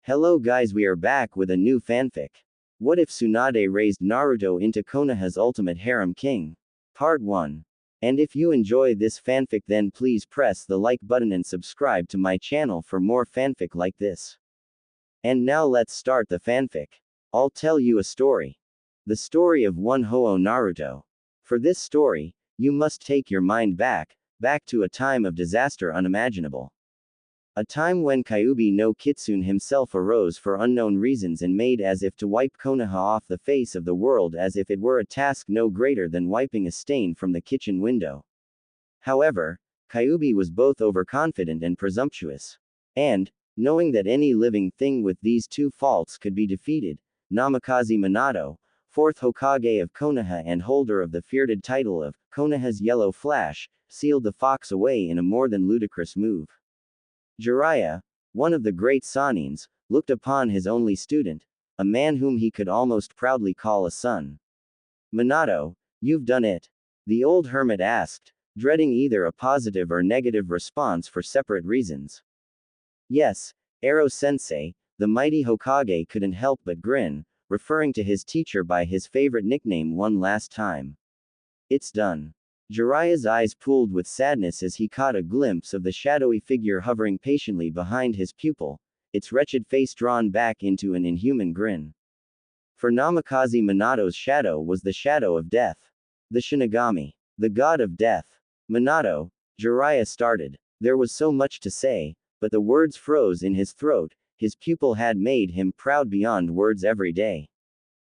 Hello guys, we are back with a new fanfic. What if Tsunade raised Naruto into Konoha's ultimate harem king? Part 1. And if you enjoy this fanfic, then please press the like button and subscribe to my channel for more fanfic like this. And now let's start the fanfic. I'll tell you a story. The story of one Ho-Oh Naruto. For this story, you must take your mind back to a time of disaster unimaginable. A time when Kyuubi no Kitsune himself arose for unknown reasons and made as if to wipe Konoha off the face of the world, as if it were a task no greater than wiping a stain from the kitchen window. However, Kyuubi was both overconfident and presumptuous. And, knowing that any living thing with these two faults could be defeated, Namikaze Minato, fourth Hokage of Konoha and holder of the feared title of Konoha's Yellow Flash, sealed the fox away in a more than ludicrous move. Jiraiya, one of the great Sanins, looked upon his only student, a man whom he could almost proudly call a son. Minato, you've done it. The old hermit asked, dreading either a positive or negative response for separate reasons. Yes, Ero-sensei, the mighty Hokage couldn't help but grin, referring to his teacher by his favorite nickname one last time. It's done. Jiraiya's eyes pooled with sadness as he caught a glimpse of the shadowy figure hovering patiently behind his pupil, its wretched face drawn back into an inhuman grin. For Namikaze Minato's shadow was the shadow of death. The Shinigami. The god of death. Minato, Jiraiya started. There was so much to say, but the words froze in his throat. His pupil had made him proud beyond words every day.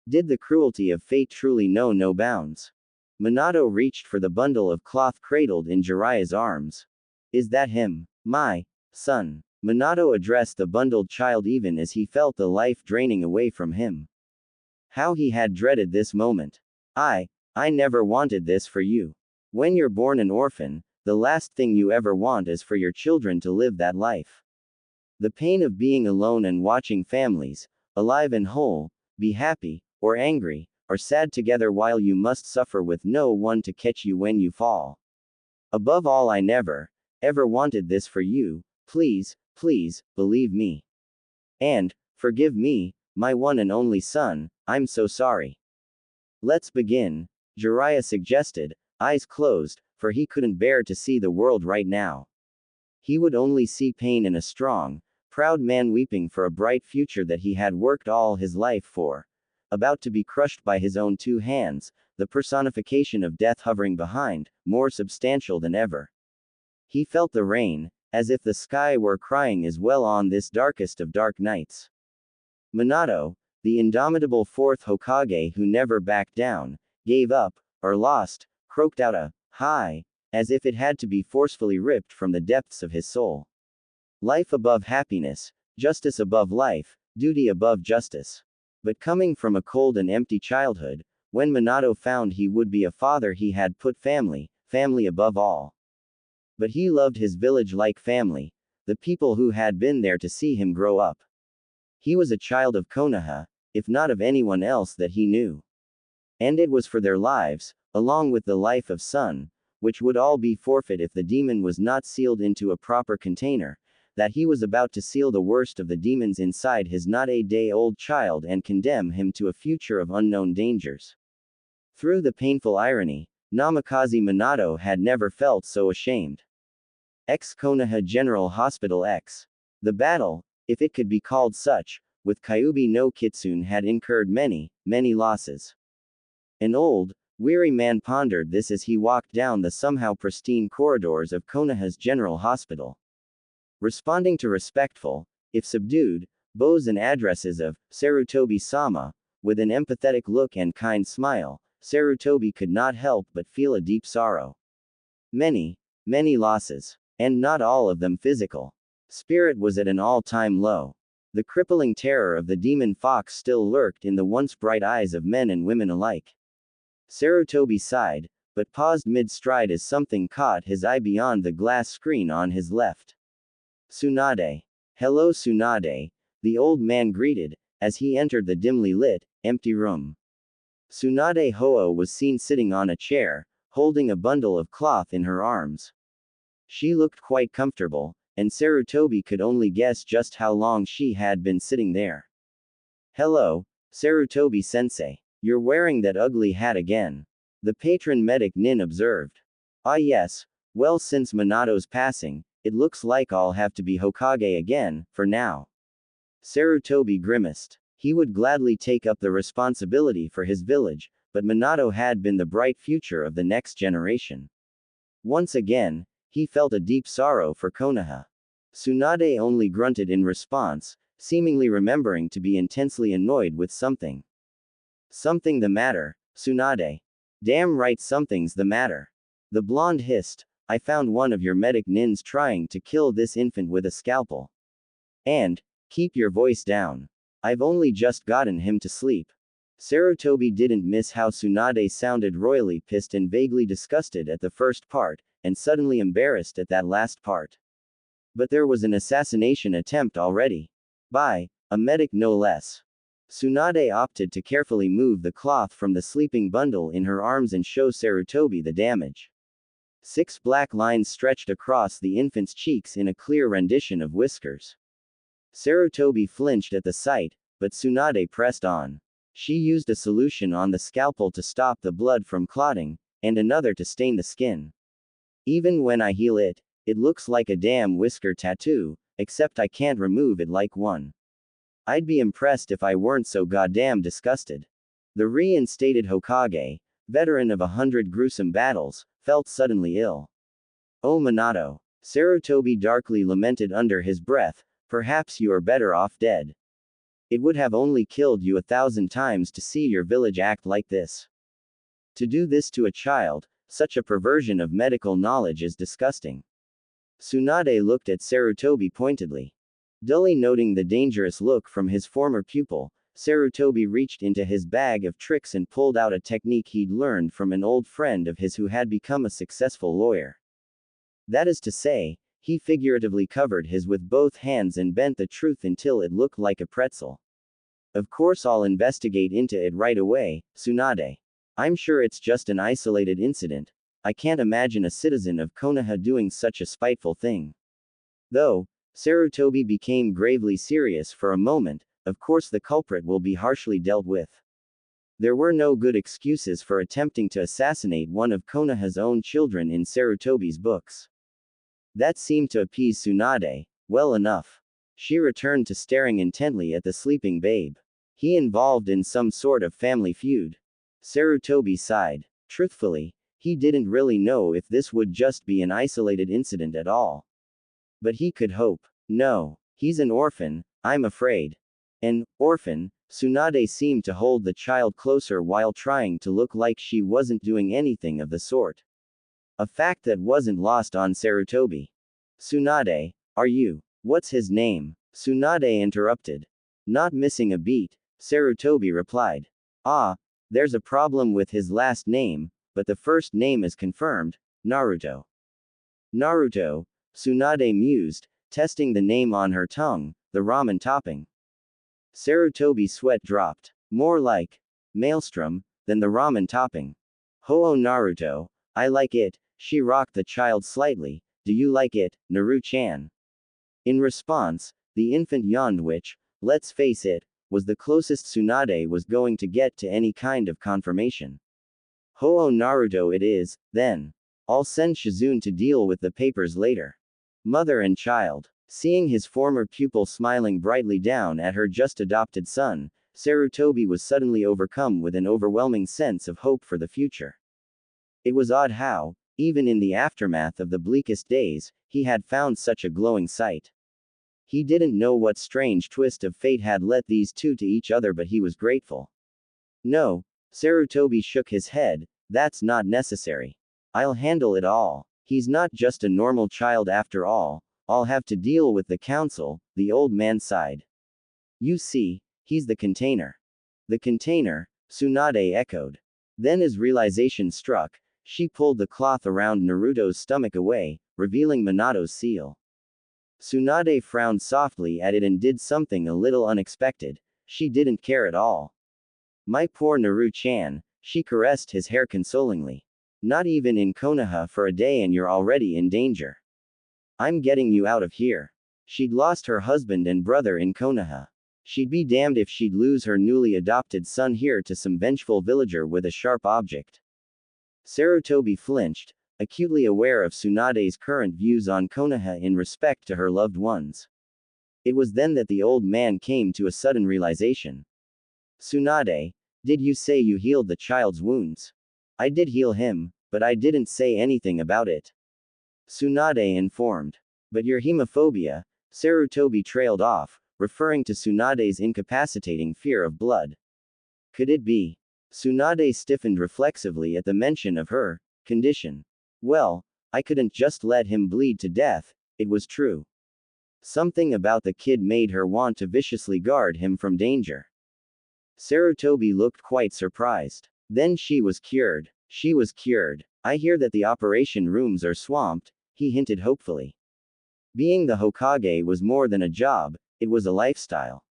Did the cruelty of fate truly know no bounds? Minato reached for the bundle of cloth cradled in Jiraiya's arms. Is that him? My son. Minato addressed the bundled child even as he felt the life draining away from him. How he had dreaded this moment. I never wanted this for you. When you're born an orphan, the last thing you ever want is for your children to live that life. The pain of being alone and watching families, alive and whole, be happy, or angry, or sad together while you must suffer with no one to catch you when you fall. Above all, I never, ever wanted this for you. Please, please, believe me. And, forgive me, my one and only son, I'm so sorry. Let's begin, Jiraiya suggested, eyes closed, for he couldn't bear to see the world right now. He would only see pain in a strong, proud man weeping for a bright future that he had worked all his life for, about to be crushed by his own two hands, the personification of death hovering behind, more substantial than ever. He felt the rain, as if the sky were crying as well on this darkest of dark nights. Minato, the indomitable fourth Hokage who never backed down, gave up, or lost, croaked out a "hi," as if it had to be forcefully ripped from the depths of his soul. Life above happiness, justice above life, duty above justice. But coming from a cold and empty childhood, when Minato found he would be a father, he had put family above all. But he loved his village like family, the people who had been there to see him grow up. He was a child of Konoha, if not of anyone else that he knew. And it was for their lives, along with the life of son, which would all be forfeit if the demon was not sealed into a proper container, that he was about to seal the worst of the demons inside his not-a-day-old child and condemn him to a future of unknown dangers. Through the painful irony, Namikaze Minato had never felt so ashamed. Konoha General Hospital X. The battle, if it could be called such, with Kyuubi no Kitsune had incurred many losses. An old, weary man pondered this as he walked down the somehow pristine corridors of Konoha's General Hospital. Responding to respectful, if subdued, bows and addresses of Sarutobi-sama, with an empathetic look and kind smile, Sarutobi could not help but feel a deep sorrow. Many losses. And not all of them physical. Spirit was at an all-time low. The crippling terror of the demon fox still lurked in the once bright eyes of men and women alike. Sarutobi sighed, but paused mid-stride as something caught his eye beyond the glass screen on his left. Tsunade. Hello Tsunade, the old man greeted, as he entered the dimly lit, empty room. Tsunade Ho-Oh was seen sitting on a chair, holding a bundle of cloth in her arms. She looked quite comfortable, and Sarutobi could only guess just how long she had been sitting there. Hello, Sarutobi-sensei. You're wearing that ugly hat again. The patron medic Nin observed. Ah yes, well since Minato's passing, it looks like I'll have to be Hokage again, for now. Sarutobi grimaced. He would gladly take up the responsibility for his village, but Minato had been the bright future of the next generation. Once again, he felt a deep sorrow for Konoha. Tsunade only grunted in response, seemingly remembering to be intensely annoyed with something. Something the matter, Tsunade? Damn right something's the matter. The blonde hissed, I found one of your medic nins trying to kill this infant with a scalpel. And, keep your voice down. I've only just gotten him to sleep. Sarutobi didn't miss how Tsunade sounded royally pissed and vaguely disgusted at the first part, and suddenly embarrassed at that last part. But there was an assassination attempt already. By a medic no less. Tsunade opted to carefully move the cloth from the sleeping bundle in her arms and show Sarutobi the damage. 6 black lines stretched across the infant's cheeks in a clear rendition of whiskers. Sarutobi flinched at the sight, but Tsunade pressed on. She used a solution on the scalpel to stop the blood from clotting, and another to stain the skin. Even when I heal it, it looks like a damn whisker tattoo, except I can't remove it like one. I'd be impressed if I weren't so goddamn disgusted. The reinstated Hokage, veteran of 100 gruesome battles, felt suddenly ill. Oh Minato. Sarutobi darkly lamented under his breath, perhaps you are better off dead. It would have only killed you 1,000 times to see your village act like this. To do this to a child, such a perversion of medical knowledge is disgusting. Tsunade looked at Sarutobi pointedly. Dully noting the dangerous look from his former pupil, Sarutobi reached into his bag of tricks and pulled out a technique he'd learned from an old friend of his who had become a successful lawyer. That is to say, he figuratively covered his with both hands and bent the truth until it looked like a pretzel. Of course I'll investigate into it right away, Tsunade. I'm sure it's just an isolated incident. I can't imagine a citizen of Konoha doing such a spiteful thing. Though, Sarutobi became gravely serious for a moment, of course the culprit will be harshly dealt with. There were no good excuses for attempting to assassinate one of Konoha's own children in Sarutobi's books. That seemed to appease Tsunade, well enough. She returned to staring intently at the sleeping babe. He involved in some sort of family feud. Sarutobi sighed. Truthfully, he didn't really know if this would just be an isolated incident at all. But he could hope. No, he's an orphan, I'm afraid. An orphan? Tsunade seemed to hold the child closer while trying to look like she wasn't doing anything of the sort. A fact that wasn't lost on Sarutobi. Tsunade, are you? What's his name? Tsunade interrupted. Not missing a beat, Sarutobi replied. Ah, there's a problem with his last name, but the first name is confirmed, Naruto. Naruto, Tsunade mused, testing the name on her tongue, the ramen topping. Sarutobi's sweat dropped. More like maelstrom than the ramen topping. Ho-oh Naruto, I like it. She rocked the child slightly. Do you like it, Naru-chan? In response, the infant yawned, which, let's face it, was the closest Tsunade was going to get to any kind of confirmation. Ho-oh Naruto it is, then. I'll send Shizune to deal with the papers later. Mother and child. Seeing his former pupil smiling brightly down at her just-adopted son, Sarutobi was suddenly overcome with an overwhelming sense of hope for the future. It was odd how, even in the aftermath of the bleakest days, he had found such a glowing sight. He didn't know what strange twist of fate had led these two to each other, but he was grateful. No, Sarutobi shook his head, that's not necessary. I'll handle it all. He's not just a normal child after all. I'll have to deal with the council, the old man sighed. You see, he's the container. The container, Tsunade echoed. Then as realization struck, she pulled the cloth around Naruto's stomach away, revealing Minato's seal. Tsunade frowned softly at it and did something a little unexpected. She didn't care at all. My poor Naru-chan, she caressed his hair consolingly. Not even in Konoha for a day and you're already in danger. I'm getting you out of here. She'd lost her husband and brother in Konoha. She'd be damned if she'd lose her newly adopted son here to some vengeful villager with a sharp object. Sarutobi flinched, acutely aware of Tsunade's current views on Konoha in respect to her loved ones. It was then that the old man came to a sudden realization. Tsunade, did you say you healed the child's wounds? I did heal him, but I didn't say anything about it. Tsunade informed. But your hemophobia, Sarutobi trailed off, referring to Tsunade's incapacitating fear of blood. Could it be? Tsunade stiffened reflexively at the mention of her condition. Well, I couldn't just let him bleed to death, it was true. Something about the kid made her want to viciously guard him from danger. Sarutobi looked quite surprised. Then she was cured. She was cured. I hear that the operation rooms are swamped, he hinted hopefully. Being the Hokage was more than a job, it was a lifestyle.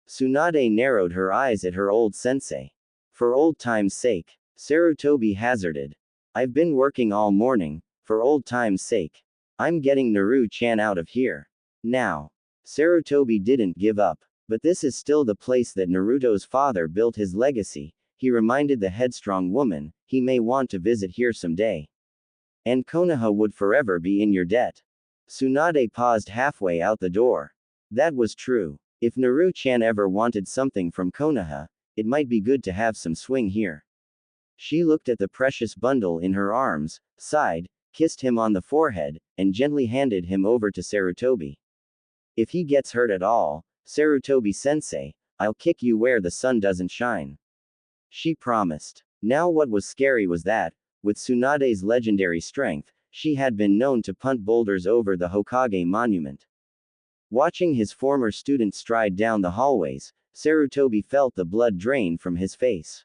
Tsunade narrowed her eyes at her old sensei. For old time's sake, Sarutobi hazarded. I've been working all morning, for old time's sake. I'm getting Naru-chan out of here. Now. Sarutobi didn't give up. But this is still the place that Naruto's father built his legacy, he reminded the headstrong woman, he may want to visit here someday. And Konoha would forever be in your debt. Tsunade paused halfway out the door. That was true. If Naru-chan ever wanted something from Konoha, it might be good to have some swing here. She looked at the precious bundle in her arms, sighed, kissed him on the forehead, and gently handed him over to Sarutobi. If he gets hurt at all, Sarutobi-sensei, I'll kick you where the sun doesn't shine. She promised. Now what was scary was that, with Tsunade's legendary strength, she had been known to punt boulders over the Hokage monument. Watching his former student stride down the hallways, Sarutobi felt the blood drain from his face.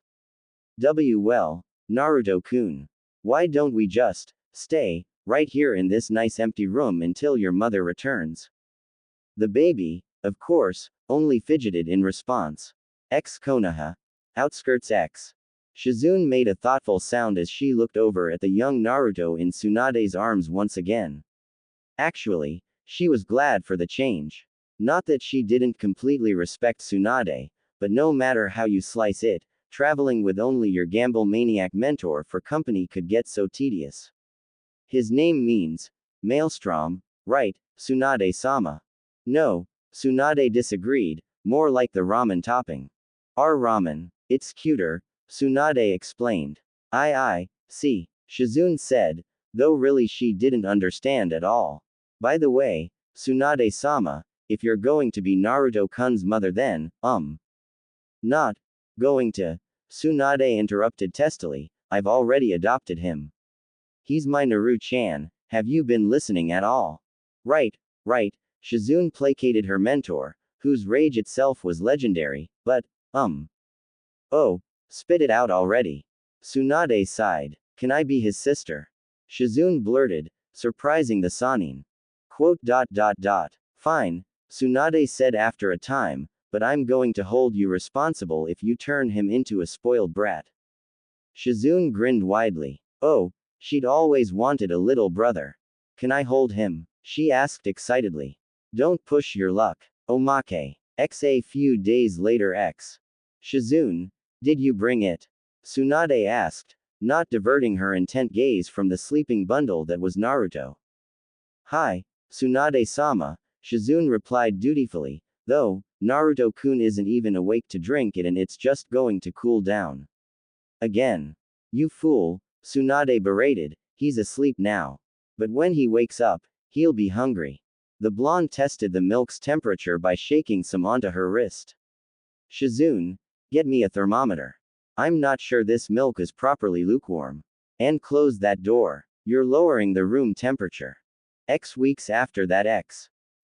Well, Naruto-kun. Why don't we just stay right here in this nice empty room until your mother returns? The baby, of course, only fidgeted in response. Konoha. Outskirts X. Shizune made a thoughtful sound as she looked over at the young Naruto in Tsunade's arms once again. Actually, she was glad for the change. Not that she didn't completely respect Tsunade, but no matter how you slice it, traveling with only your gamble maniac mentor for company could get so tedious. His name means maelstrom, right, Tsunade-sama? No, Tsunade disagreed, more like the ramen topping. Our ramen, it's cuter, Tsunade explained. I see, Shizune said, though really she didn't understand at all. By the way, Tsunade-sama, if you're going to be Naruto-kun's mother then, Not going to, Tsunade interrupted testily, I've already adopted him. He's my Naru-chan, have you been listening at all? Right, Shizune placated her mentor, whose rage itself was legendary, but, Oh, spit it out already. Tsunade sighed. Can I be his sister? Shizune blurted, surprising the Sanin. Fine, Tsunade said after a time, but I'm going to hold you responsible if you turn him into a spoiled brat. Shizune grinned widely. Oh, she'd always wanted a little brother. Can I hold him? She asked excitedly. Don't push your luck. Omake. A few days later Shizune, did you bring it? Tsunade asked, not diverting her intent gaze from the sleeping bundle that was Naruto. Hi, Tsunade-sama, Shizune replied dutifully, though, Naruto-kun isn't even awake to drink it and it's just going to cool down. Again. You fool, Tsunade berated, he's asleep now. But when he wakes up, he'll be hungry. The blonde tested the milk's temperature by shaking some onto her wrist. Shizune, get me a thermometer. I'm not sure this milk is properly lukewarm. And close that door. You're lowering the room temperature. Weeks after that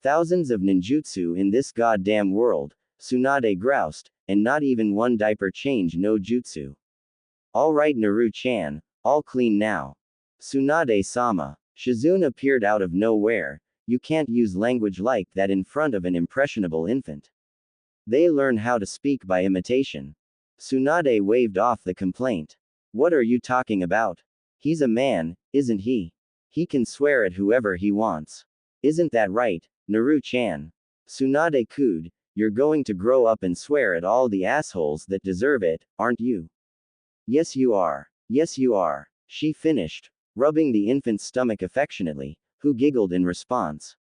thousands of ninjutsu in this goddamn world, Tsunade groused, and not even one diaper change no jutsu. Alright Naru-chan, all clean now. Tsunade-sama. Shizune appeared out of nowhere, you can't use language like that in front of an impressionable infant. They learn how to speak by imitation. Tsunade waved off the complaint. What are you talking about? He's a man, isn't he? He can swear at whoever he wants. Isn't that right, Naru-chan? Tsunade cooed, you're going to grow up and swear at all the assholes that deserve it, aren't you? Yes you are. Yes you are. She finished, rubbing the infant's stomach affectionately, who giggled in response.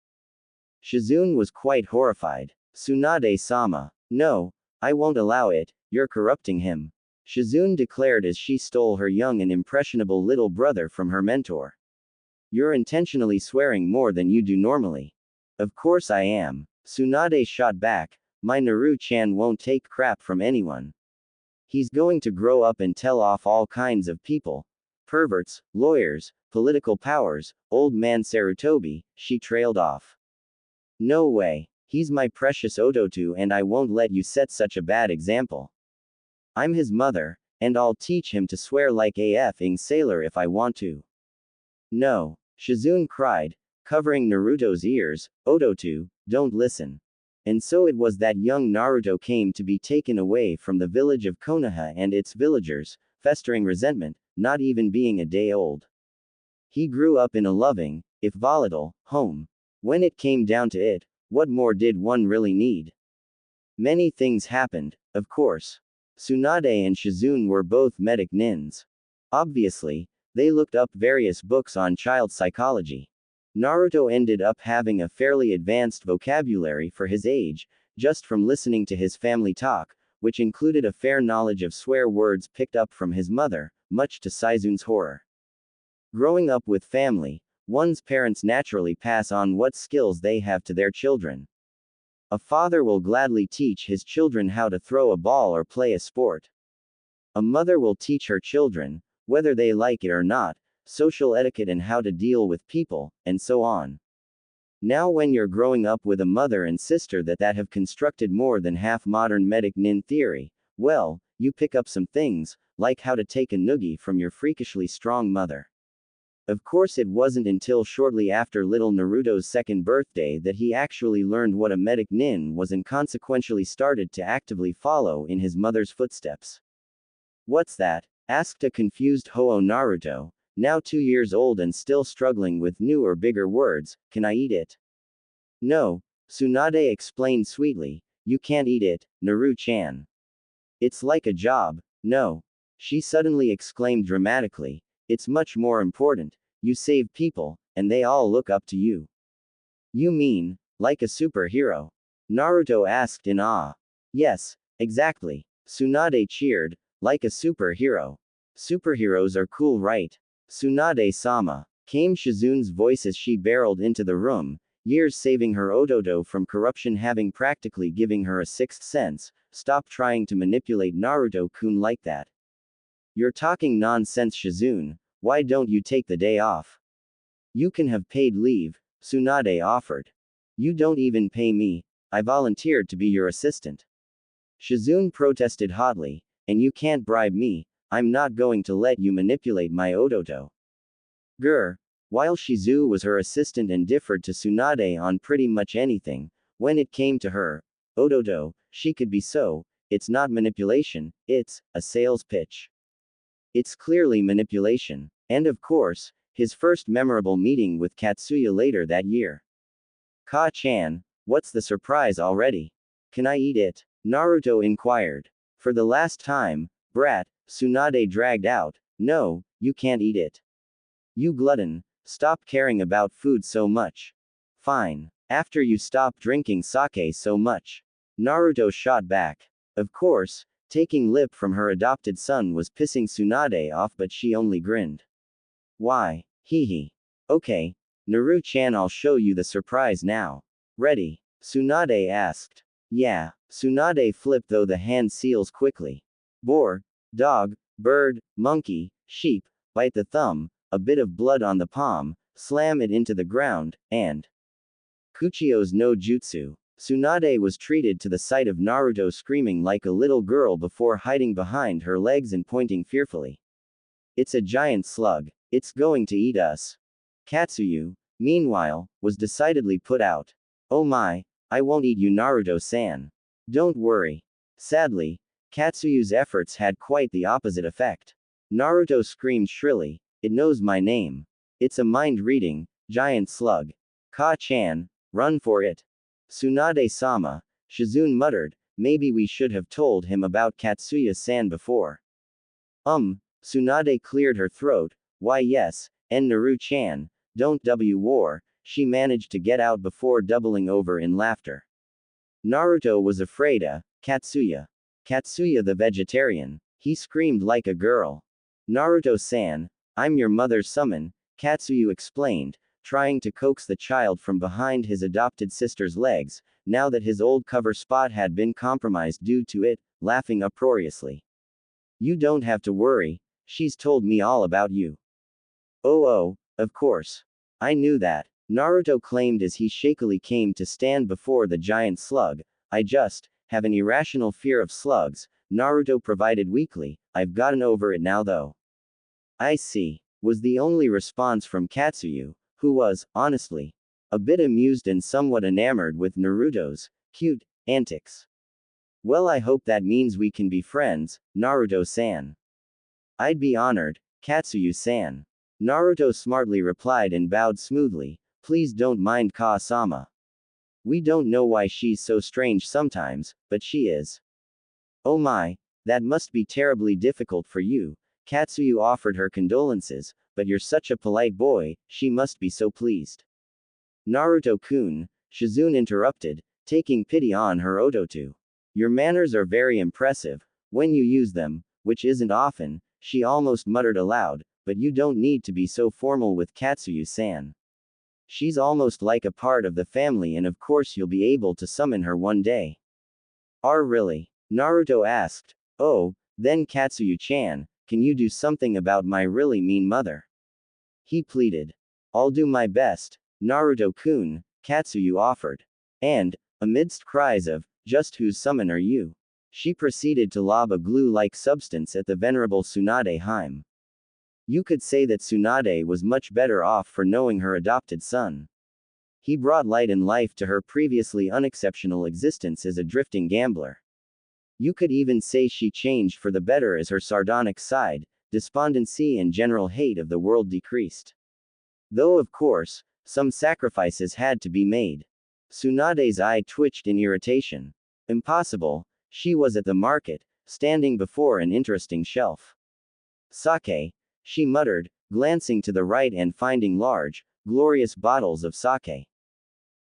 Shizune was quite horrified. Tsunade-sama. No, I won't allow it, you're corrupting him. Shizune declared as she stole her young and impressionable little brother from her mentor. You're intentionally swearing more than you do normally. Of course I am. Tsunade shot back, my Naru-chan won't take crap from anyone. He's going to grow up and tell off all kinds of people. Perverts, lawyers, political powers, old man Sarutobi, she trailed off. No way. He's my precious Odotu and I won't let you set such a bad example. I'm his mother, and I'll teach him to swear like a f-ing sailor if I want to. No. Shizune cried, covering Naruto's ears, Odotu, don't listen. And so it was that young Naruto came to be taken away from the village of Konoha and its villagers, festering resentment, not even being a day old. He grew up in a loving, if volatile, home. When it came down to it, what more did one really need? Many things happened, of course. Tsunade and Shizune were both medic nins. Obviously, they looked up various books on child psychology. Naruto ended up having a fairly advanced vocabulary for his age, just from listening to his family talk, which included a fair knowledge of swear words picked up from his mother, much to Saizune's horror. Growing up with family, one's parents naturally pass on what skills they have to their children. A father will gladly teach his children how to throw a ball or play a sport. A mother will teach her children, whether they like it or not, social etiquette and how to deal with people, and so on. Now when you're growing up with a mother and sister that have constructed more than half modern medic nin theory, well, you pick up some things, like how to take a noogie from your freakishly strong mother. Of course it wasn't until shortly after little Naruto's second birthday that he actually learned what a medic nin was and consequentially started to actively follow in his mother's footsteps. What's that? Asked a confused Ho-Oh Naruto, now 2 years old and still struggling with newer bigger words, can I eat it? No, Tsunade explained sweetly, you can't eat it, Naru-chan. It's like a job, no. She suddenly exclaimed dramatically, it's much more important, you save people, and they all look up to you. You mean, like a superhero? Naruto asked in awe. Yes, exactly. Tsunade cheered, like a superhero. Superheroes are cool, right? Tsunade-sama, came Shizune's voice as she barreled into the room, years saving her Odoto from corruption having practically giving her a sixth sense. Stop trying to manipulate Naruto-kun like that. You're talking nonsense, Shizune, why don't you take the day off? You can have paid leave, Tsunade offered. You don't even pay me, I volunteered to be your assistant. Shizune protested hotly, and you can't bribe me, I'm not going to let you manipulate my Odoto. Grr. While Shizu was her assistant and differed to Tsunade on pretty much anything, when it came to her Odoto, she could be so, it's not manipulation, it's a sales pitch. It's clearly manipulation. And of course, his first memorable meeting with Katsuya later that year. Ka-chan, what's the surprise already? Can I eat it? Naruto inquired. For the last time, brat, Tsunade dragged out, no, you can't eat it. You glutton, stop caring about food so much. Fine. After you stop drinking sake so much. Naruto shot back. Of course, taking lip from her adopted son was pissing Tsunade off, but she only grinned. Why? Hee. Okay. Naru-chan, I'll show you the surprise now. Ready? Tsunade asked. Yeah. Tsunade flipped though the hand seals quickly. Boar, dog, bird, monkey, sheep, bite the thumb, a bit of blood on the palm, slam it into the ground, and Kuchio's no jutsu. Tsunade was treated to the sight of Naruto screaming like a little girl before hiding behind her legs and pointing fearfully. It's a giant slug. It's going to eat us. Katsuyu, meanwhile, was decidedly put out. Oh my, I won't eat you, Naruto-san. Don't worry. Sadly, Katsuyu's efforts had quite the opposite effect. Naruto screamed shrilly, it knows my name. It's a mind-reading, giant slug. Ka-chan, run for it. Tsunade-sama, Shizune muttered, maybe we should have told him about Katsuya-san before. Tsunade cleared her throat, why yes, and Naru-chan, don't war, she managed to get out before doubling over in laughter. Naruto was afraid Katsuya. Katsuya the vegetarian. He screamed like a girl. Naruto-san, I'm your mother's summon, Katsuya explained, trying to coax the child from behind his adopted sister's legs, now that his old cover spot had been compromised due to it, laughing uproariously. You don't have to worry, she's told me all about you. Oh, of course. I knew that, Naruto claimed as he shakily came to stand before the giant slug. I just have an irrational fear of slugs, Naruto provided weakly, I've gotten over it now though. I see, was the only response from Katsuyu, who was, honestly, a bit amused and somewhat enamored with Naruto's cute antics. Well, I hope that means we can be friends, Naruto-san. I'd be honored, Katsuyu-san. Naruto smartly replied and bowed smoothly, please don't mind Ka-sama. We don't know why she's so strange sometimes, but she is. Oh my, that must be terribly difficult for you. Katsuyu offered her condolences, but you're such a polite boy, she must be so pleased. Naruto-kun, Shizune interrupted, taking pity on her Ototo. Your manners are very impressive, when you use them, which isn't often, she almost muttered aloud, but you don't need to be so formal with Katsuyu-san. She's almost like a part of the family and of course you'll be able to summon her one day. Really? Naruto asked. Oh, then Katsuyu-chan, can you do something about my really mean mother? He pleaded. I'll do my best, Naruto-kun, Katsuyu offered. And, amidst cries of, just whose summon are you? She proceeded to lob a glue-like substance at the venerable Tsunade Harem. You could say that Tsunade was much better off for knowing her adopted son. He brought light and life to her previously unexceptional existence as a drifting gambler. You could even say she changed for the better as her sardonic side, despondency and general hate of the world decreased. Though of course, some sacrifices had to be made. Tsunade's eye twitched in irritation. Impossible, she was at the market, standing before an interesting shelf. Sake, she muttered, glancing to the right and finding large, glorious bottles of sake.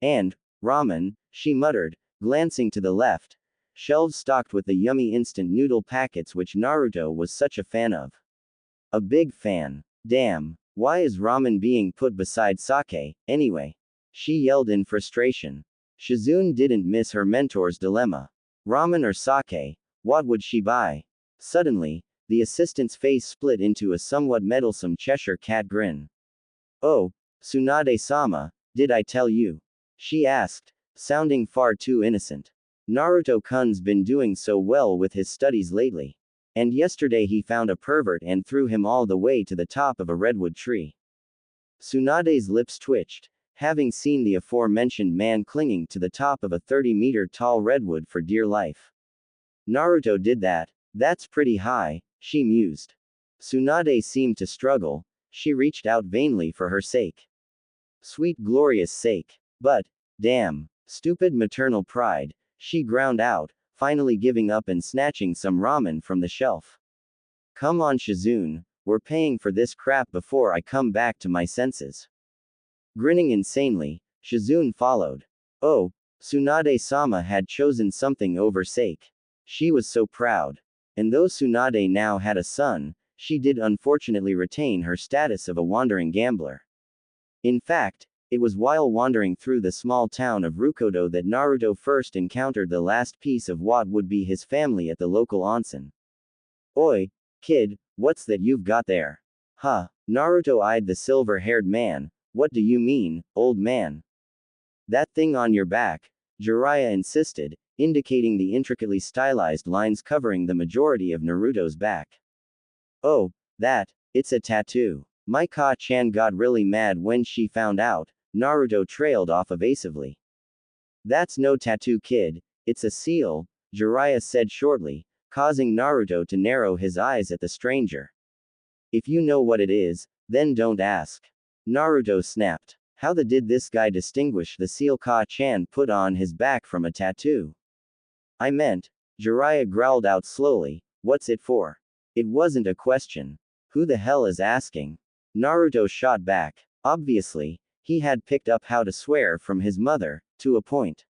And, ramen, she muttered, glancing to the left, shelves stocked with the yummy instant noodle packets which Naruto was such a fan of. A big fan. Damn, why is ramen being put beside sake, anyway? She yelled in frustration. Shizune didn't miss her mentor's dilemma. Ramen or sake, what would she buy? Suddenly, the assistant's face split into a somewhat meddlesome Cheshire cat grin. Oh, Tsunade-sama, did I tell you? She asked, sounding far too innocent. Naruto-kun's been doing so well with his studies lately. And yesterday he found a pervert and threw him all the way to the top of a redwood tree. Tsunade's lips twitched, having seen the aforementioned man clinging to the top of a 30-meter tall redwood for dear life. Naruto did that. That's pretty high, she mused. Tsunade seemed to struggle, she reached out vainly for her sake. Sweet glorious sake. But, damn, stupid maternal pride, she ground out, finally giving up and snatching some ramen from the shelf. Come on Shizune, we're paying for this crap before I come back to my senses. Grinning insanely, Shizune followed. Oh, Tsunade-sama had chosen something over sake. She was so proud. And though Tsunade now had a son, she did unfortunately retain her status of a wandering gambler. In fact, it was while wandering through the small town of Rukodo that Naruto first encountered the last piece of what would be his family at the local onsen. Oi, kid, what's that you've got there? Huh, Naruto eyed the silver-haired man, what do you mean, old man? That thing on your back, Jiraiya insisted, indicating the intricately stylized lines covering the majority of Naruto's back. Oh, it's a tattoo. My Ka-chan got really mad when she found out, Naruto trailed off evasively. That's no tattoo kid, it's a seal, Jiraiya said shortly, causing Naruto to narrow his eyes at the stranger. If you know what it is, then don't ask. Naruto snapped. How the did this guy distinguish the seal Ka-chan put on his back from a tattoo? I meant, Jiraiya growled out slowly, what's it for? It wasn't a question. Who the hell is asking? Naruto shot back. Obviously, he had picked up how to swear from his mother, to a point.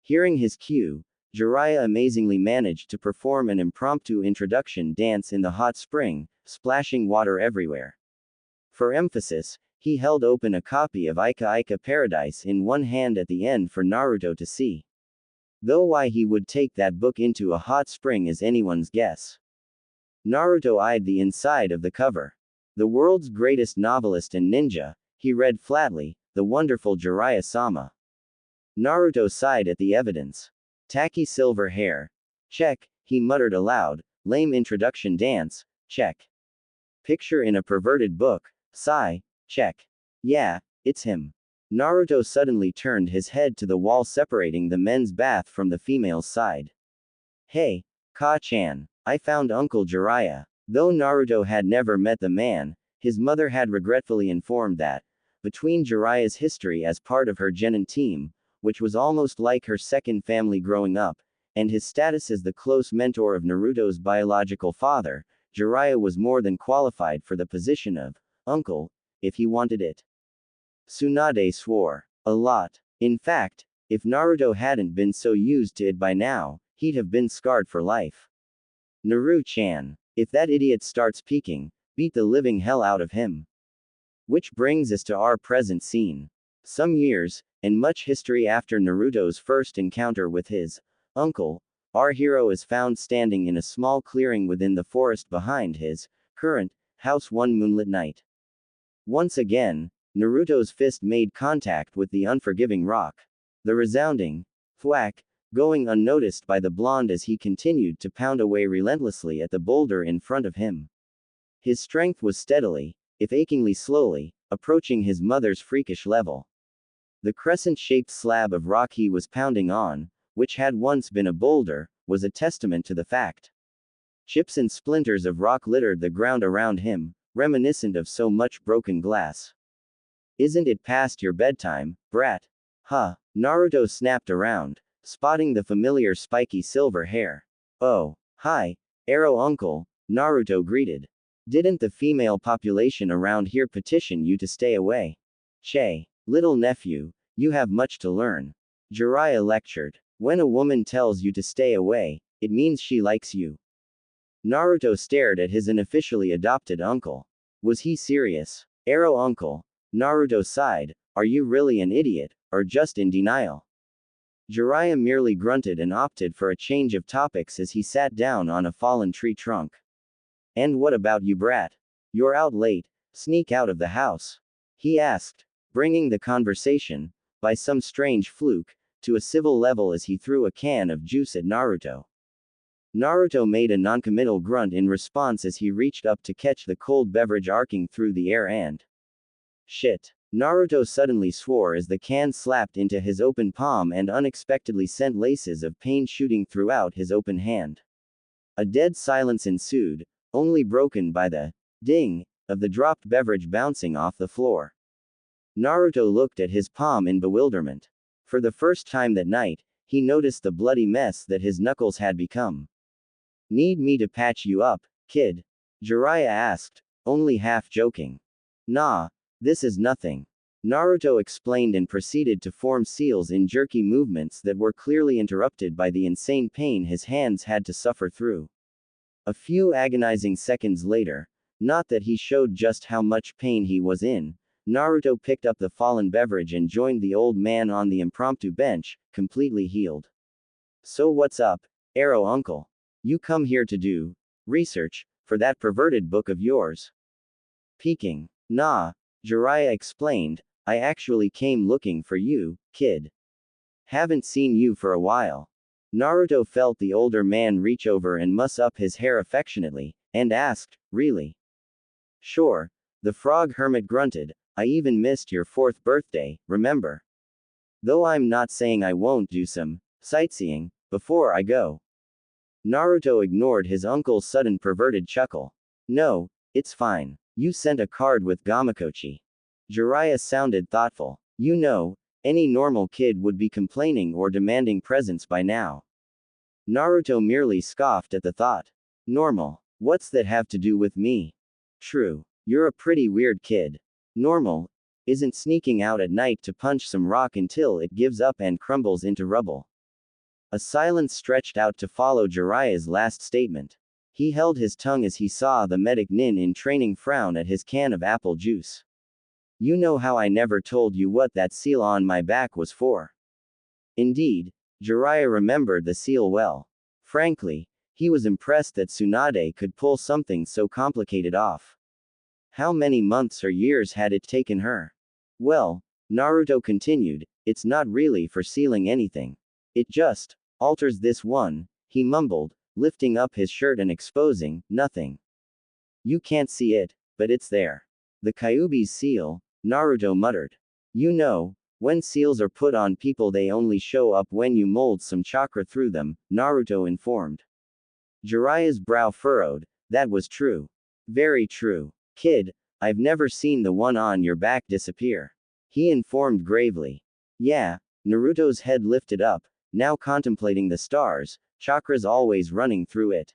Hearing his cue, Jiraiya amazingly managed to perform an impromptu introduction dance in the hot spring, splashing water everywhere. For emphasis, he held open a copy of Ika Ika Paradise in one hand at the end for Naruto to see. Though why he would take that book into a hot spring is anyone's guess. Naruto eyed the inside of the cover. The world's greatest novelist and ninja, he read flatly, the wonderful Jiraiya-sama. Naruto sighed at the evidence. Tacky silver hair. Check, he muttered aloud, lame introduction dance, check. Picture in a perverted book, sigh, check. Yeah, it's him. Naruto suddenly turned his head to the wall separating the men's bath from the female's side. Hey, Ka-chan, I found Uncle Jiraiya. Though Naruto had never met the man, his mother had regretfully informed that, between Jiraiya's history as part of her genin team, which was almost like her second family growing up, and his status as the close mentor of Naruto's biological father, Jiraiya was more than qualified for the position of uncle, if he wanted it. Tsunade swore. A lot. In fact, if Naruto hadn't been so used to it by now, he'd have been scarred for life. Naru-chan. If that idiot starts peeking, beat the living hell out of him. Which brings us to our present scene. Some years, and much history after Naruto's first encounter with his uncle, our hero is found standing in a small clearing within the forest behind his current house one moonlit night. Once again, Naruto's fist made contact with the unforgiving rock. The resounding thwack, going unnoticed by the blonde as he continued to pound away relentlessly at the boulder in front of him. His strength was steadily, if achingly slowly, approaching his mother's freakish level. The crescent-shaped slab of rock he was pounding on, which had once been a boulder, was a testament to the fact. Chips and splinters of rock littered the ground around him, reminiscent of so much broken glass. Isn't it past your bedtime, brat? Huh. Naruto snapped around, spotting the familiar spiky silver hair. Oh, hi, Arrow Uncle, Naruto greeted. Didn't the female population around here petition you to stay away? Che, little nephew, you have much to learn. Jiraiya lectured. When a woman tells you to stay away, it means she likes you. Naruto stared at his unofficially adopted uncle. Was he serious? Arrow Uncle, Naruto sighed, are you really an idiot, or just in denial? Jiraiya merely grunted and opted for a change of topics as he sat down on a fallen tree trunk. And what about you, brat? You're out late, sneak out of the house? He asked, bringing the conversation, by some strange fluke, to a civil level as he threw a can of juice at Naruto. Naruto made a noncommittal grunt in response as he reached up to catch the cold beverage arcing through the air and shit. Naruto suddenly swore as the can slapped into his open palm and unexpectedly sent laces of pain shooting throughout his open hand. A dead silence ensued, only broken by the ding of the dropped beverage bouncing off the floor. Naruto looked at his palm in bewilderment. For the first time that night, he noticed the bloody mess that his knuckles had become. Need me to patch you up, kid? Jiraiya asked, only half joking. Nah. This is nothing. Naruto explained and proceeded to form seals in jerky movements that were clearly interrupted by the insane pain his hands had to suffer through. A few agonizing seconds later, not that he showed just how much pain he was in, Naruto picked up the fallen beverage and joined the old man on the impromptu bench, completely healed. So what's up, Arrow Uncle? You come here to do research for that perverted book of yours? Peeking. Nah. Jiraiya explained, I actually came looking for you, kid. Haven't seen you for a while. Naruto felt the older man reach over and muss up his hair affectionately, and asked, really? Sure. The frog hermit grunted, I even missed your 4th birthday, remember? Though I'm not saying I won't do some sightseeing before I go. Naruto ignored his uncle's sudden perverted chuckle. No, it's fine. You sent a card with Gamakochi. Jiraiya sounded thoughtful. You know, any normal kid would be complaining or demanding presents by now. Naruto merely scoffed at the thought. Normal. What's that have to do with me? True. You're a pretty weird kid. Normal isn't sneaking out at night to punch some rock until it gives up and crumbles into rubble. A silence stretched out to follow Jiraiya's last statement. He held his tongue as he saw the medic nin in training frown at his can of apple juice. You know how I never told you what that seal on my back was for. Indeed, Jiraiya remembered the seal well. Frankly, he was impressed that Tsunade could pull something so complicated off. How many months or years had it taken her? Well, Naruto continued, it's not really for sealing anything. It just alters this one, he mumbled, lifting up his shirt and exposing nothing. You can't see it, but it's there. The Kyuubi's seal, Naruto muttered. You know, when seals are put on people they only show up when you mold some chakra through them, Naruto informed. Jiraiya's brow furrowed, that was true. Very true. Kid, I've never seen the one on your back disappear. He informed gravely. Yeah, Naruto's head lifted up, now contemplating the stars, chakras always running through it.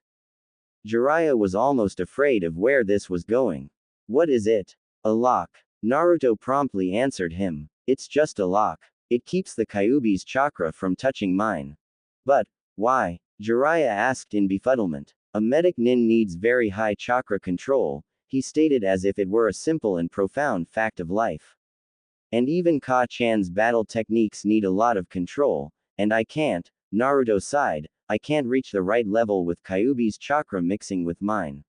Jiraiya was almost afraid of where this was going. What is it? A lock. Naruto promptly answered him. It's just a lock. It keeps the Kyuubi's chakra from touching mine. But, why? Jiraiya asked in befuddlement. A medic nin needs very high chakra control, he stated as if it were a simple and profound fact of life. And even Ka-chan's battle techniques need a lot of control, and I can't, Naruto sighed, I can't reach the right level with Kyuubi's chakra mixing with mine.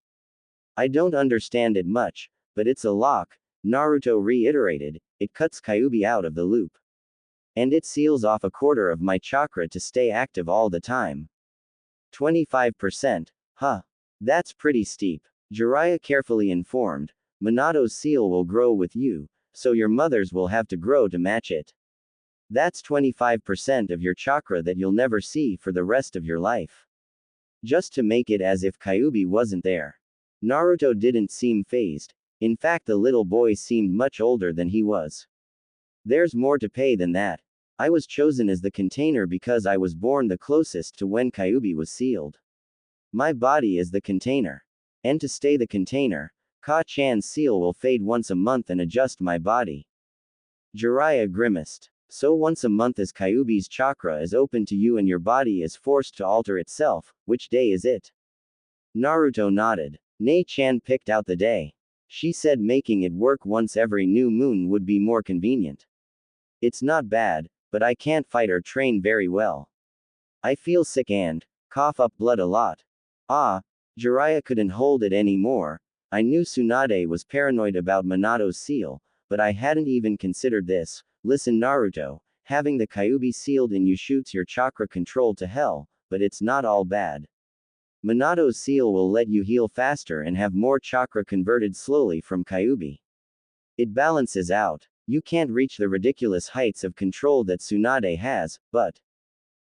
I don't understand it much, but it's a lock, Naruto reiterated, it cuts Kyuubi out of the loop. And it seals off a quarter of my chakra to stay active all the time. 25%, huh? That's pretty steep. Jiraiya carefully informed, Minato's seal will grow with you, so your mother's will have to grow to match it. That's 25% of your chakra that you'll never see for the rest of your life. Just to make it as if Kyuubi wasn't there. Naruto didn't seem fazed. In fact, the little boy seemed much older than he was. There's more to pay than that. I was chosen as the container because I was born the closest to when Kyuubi was sealed. My body is the container. And to stay the container, Ka-chan's seal will fade once a month and adjust my body. Jiraiya grimaced. So once a month as Kyuubi's chakra is open to you and your body is forced to alter itself, which day is it? Naruto nodded. Nei-chan picked out the day. She said making it work once every new moon would be more convenient. It's not bad, but I can't fight or train very well. I feel sick and cough up blood a lot. Ah, Jiraiya couldn't hold it anymore. I knew Tsunade was paranoid about Minato's seal, but I hadn't even considered this. Listen Naruto, having the Kyuubi sealed in you shoots your chakra control to hell, but it's not all bad. Minato's seal will let you heal faster and have more chakra converted slowly from Kyuubi. It balances out. You can't reach the ridiculous heights of control that Tsunade has, but...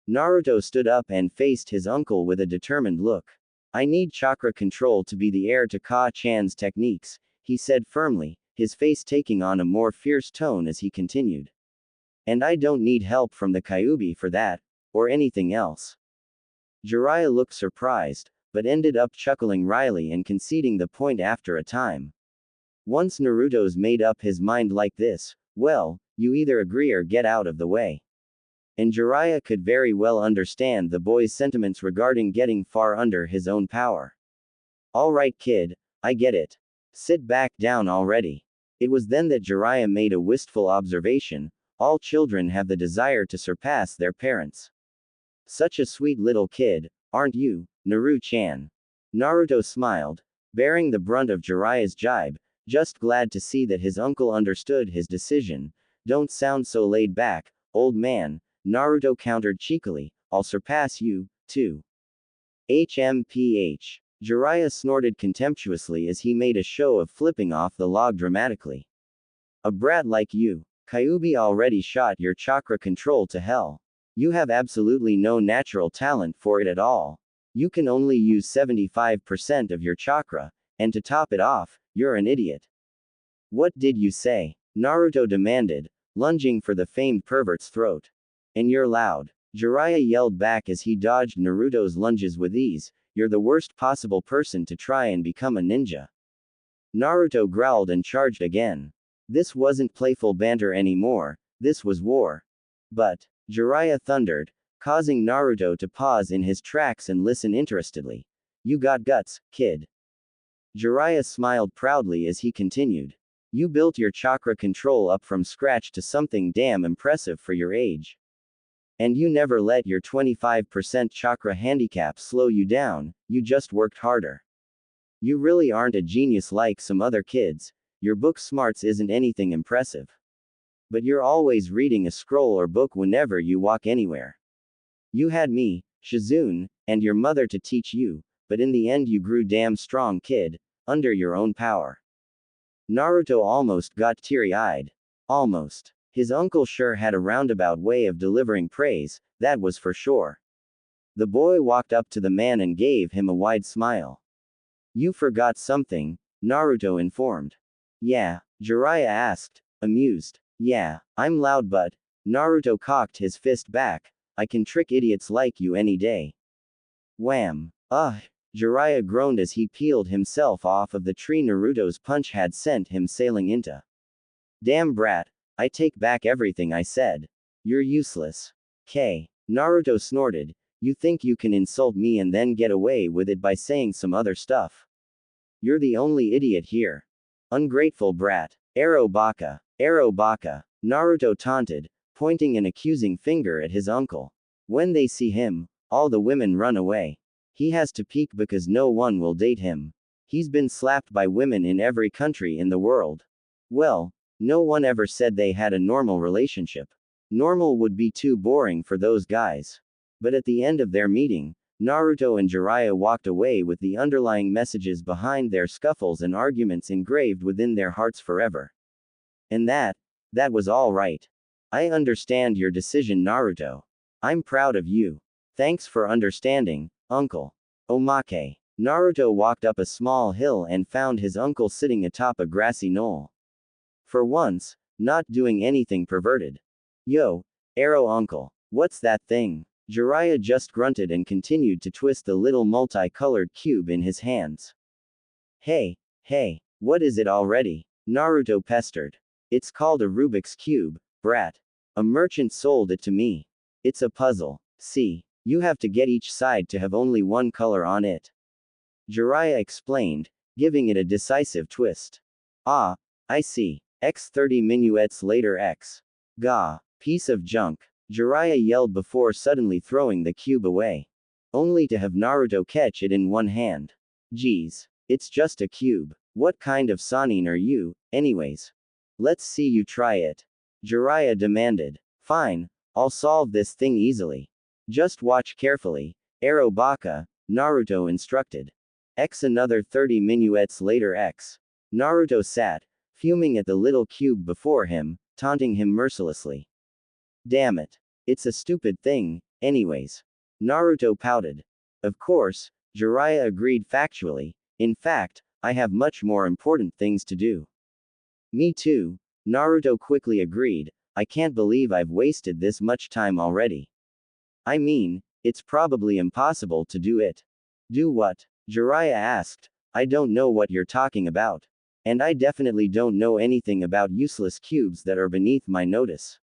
Naruto stood up and faced his uncle with a determined look. I need chakra control to be the heir to Ka-chan's techniques, he said firmly, his face taking on a more fierce tone as he continued. And I don't need help from the Kyuubi for that, or anything else. Jiraiya looked surprised, but ended up chuckling wryly and conceding the point after a time. Once Naruto's made up his mind like this, well, you either agree or get out of the way. And Jiraiya could very well understand the boy's sentiments regarding getting far under his own power. Alright kid, I get it. Sit back down already. It was then that Jiraiya made a wistful observation, all children have the desire to surpass their parents. Such a sweet little kid, aren't you, Naru-chan? Naruto smiled, bearing the brunt of Jiraiya's jibe, just glad to see that his uncle understood his decision. Don't sound so laid back, old man, Naruto countered cheekily, I'll surpass you, too. HMPH. Jiraiya snorted contemptuously as he made a show of flipping off the log dramatically. A brat like you, Kyuubi already shot your chakra control to hell. You have absolutely no natural talent for it at all. You can only use 75% of your chakra, and to top it off, you're an idiot. What did you say? Naruto demanded, lunging for the famed pervert's throat. And you're loud. Jiraiya yelled back as he dodged Naruto's lunges with ease, you're the worst possible person to try and become a ninja. Naruto growled and charged again. This wasn't playful banter anymore, this was war. But, Jiraiya thundered, causing Naruto to pause in his tracks and listen interestedly. You got guts, kid. Jiraiya smiled proudly as he continued. You built your chakra control up from scratch to something damn impressive for your age. And you never let your 25% chakra handicap slow you down, you just worked harder. You really aren't a genius like some other kids, your book smarts isn't anything impressive. But you're always reading a scroll or book whenever you walk anywhere. You had me, Shizune, and your mother to teach you, but in the end you grew damn strong, kid, under your own power. Naruto almost got teary-eyed. Almost. His uncle sure had a roundabout way of delivering praise, that was for sure. The boy walked up to the man and gave him a wide smile. You forgot something, Naruto informed. Yeah, Jiraiya asked, amused. Yeah, I'm loud but, Naruto cocked his fist back, I can trick idiots like you any day. Wham! Ugh! Jiraiya groaned as he peeled himself off of the tree Naruto's punch had sent him sailing into. Damn brat, I take back everything I said. You're useless. K. Naruto snorted, you think you can insult me and then get away with it by saying some other stuff. You're the only idiot here. Ungrateful brat. Arrow baka. Arrow baka. Naruto taunted, pointing an accusing finger at his uncle. When they see him, all the women run away. He has to peek because no one will date him. He's been slapped by women in every country in the world. Well, no one ever said they had a normal relationship. Normal would be too boring for those guys. But at the end of their meeting, Naruto and Jiraiya walked away with the underlying messages behind their scuffles and arguments engraved within their hearts forever. And that was all right. I understand your decision, Naruto. I'm proud of you. Thanks for understanding, uncle. Omake. Naruto walked up a small hill and found his uncle sitting atop a grassy knoll. For once, not doing anything perverted. Yo, Arrow uncle, what's that thing? Jiraiya just grunted and continued to twist the little multicolored cube in his hands. Hey, what is it already? Naruto pestered. It's called a Rubik's Cube, brat. A merchant sold it to me. It's a puzzle. See, you have to get each side to have only one color on it. Jiraiya explained, giving it a decisive twist. Ah, I see. X30 minuets later X. Gah, piece of junk. Jiraiya yelled before suddenly throwing the cube away. Only to have Naruto catch it in one hand. Geez, it's just a cube. What kind of Sanin are you, anyways? Let's see you try it. Jiraiya demanded. Fine, I'll solve this thing easily. Just watch carefully, Arrow Baka, Naruto instructed. X another 30 minuets later X. Naruto sat, fuming at the little cube before him, taunting him mercilessly. Damn it. It's a stupid thing, anyways. Naruto pouted. Of course, Jiraiya agreed factually, in fact, I have much more important things to do. Me too, Naruto quickly agreed, I can't believe I've wasted this much time already. I mean, it's probably impossible to do it. Do what? Jiraiya asked, I don't know what you're talking about. And I definitely don't know anything about useless cubes that are beneath my notice.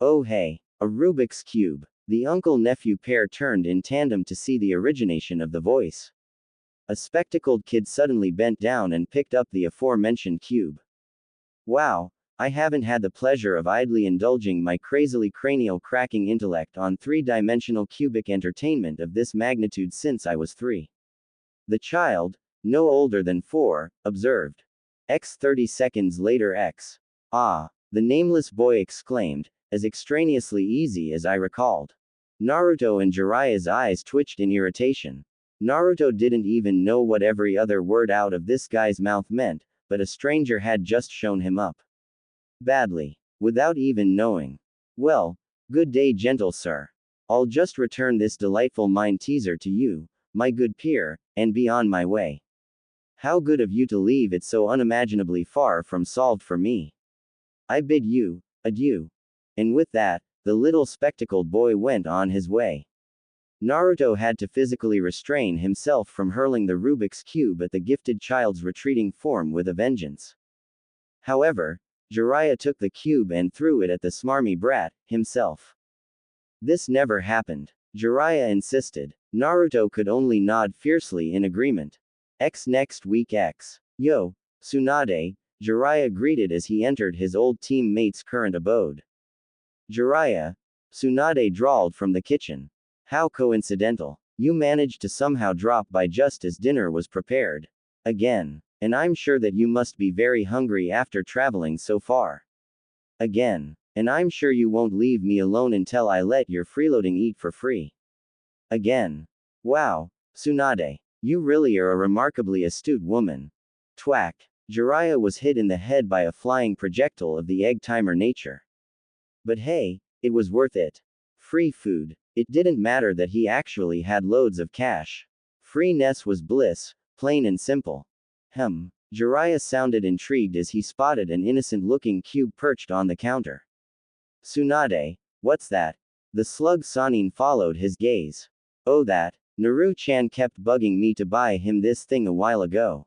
Oh hey, a Rubik's Cube. The uncle-nephew pair turned in tandem to see the origination of the voice. A spectacled kid suddenly bent down and picked up the aforementioned cube. Wow, I haven't had the pleasure of idly indulging my crazily cranial-cracking intellect on three-dimensional cubic entertainment of this magnitude since I was 3. The child, no older than 4, observed. X 30 seconds later X. Ah, the nameless boy exclaimed, as extraneously easy as I recalled. Naruto and Jiraiya's eyes twitched in irritation. Naruto didn't even know what every other word out of this guy's mouth meant, but a stranger had just shown him up. Badly. Without even knowing. Well, good day gentle sir. I'll just return this delightful mind teaser to you, my good peer, and be on my way. How good of you to leave it so unimaginably far from solved for me. I bid you adieu. And with that, the little spectacled boy went on his way. Naruto had to physically restrain himself from hurling the Rubik's Cube at the gifted child's retreating form with a vengeance. However, Jiraiya took the cube and threw it at the smarmy brat, himself. This never happened. Jiraiya insisted. Naruto could only nod fiercely in agreement. Next week X. Yo, Tsunade, Jiraiya greeted as he entered his old teammate's current abode. Jiraiya, Tsunade drawled from the kitchen. How coincidental. You managed to somehow drop by just as dinner was prepared. Again. And I'm sure that you must be very hungry after traveling so far. Again. And I'm sure you won't leave me alone until I let your freeloading eat for free. Again. Wow, Tsunade. You really are a remarkably astute woman. Twack. Jiraiya was hit in the head by a flying projectile of the egg timer nature. But hey, it was worth it. Free food. It didn't matter that he actually had loads of cash. Freeness was bliss, plain and simple. Jiraiya sounded intrigued as he spotted an innocent-looking cube perched on the counter. Tsunade, what's that? The slug Sanin followed his gaze. Oh that, Naru-chan kept bugging me to buy him this thing a while ago.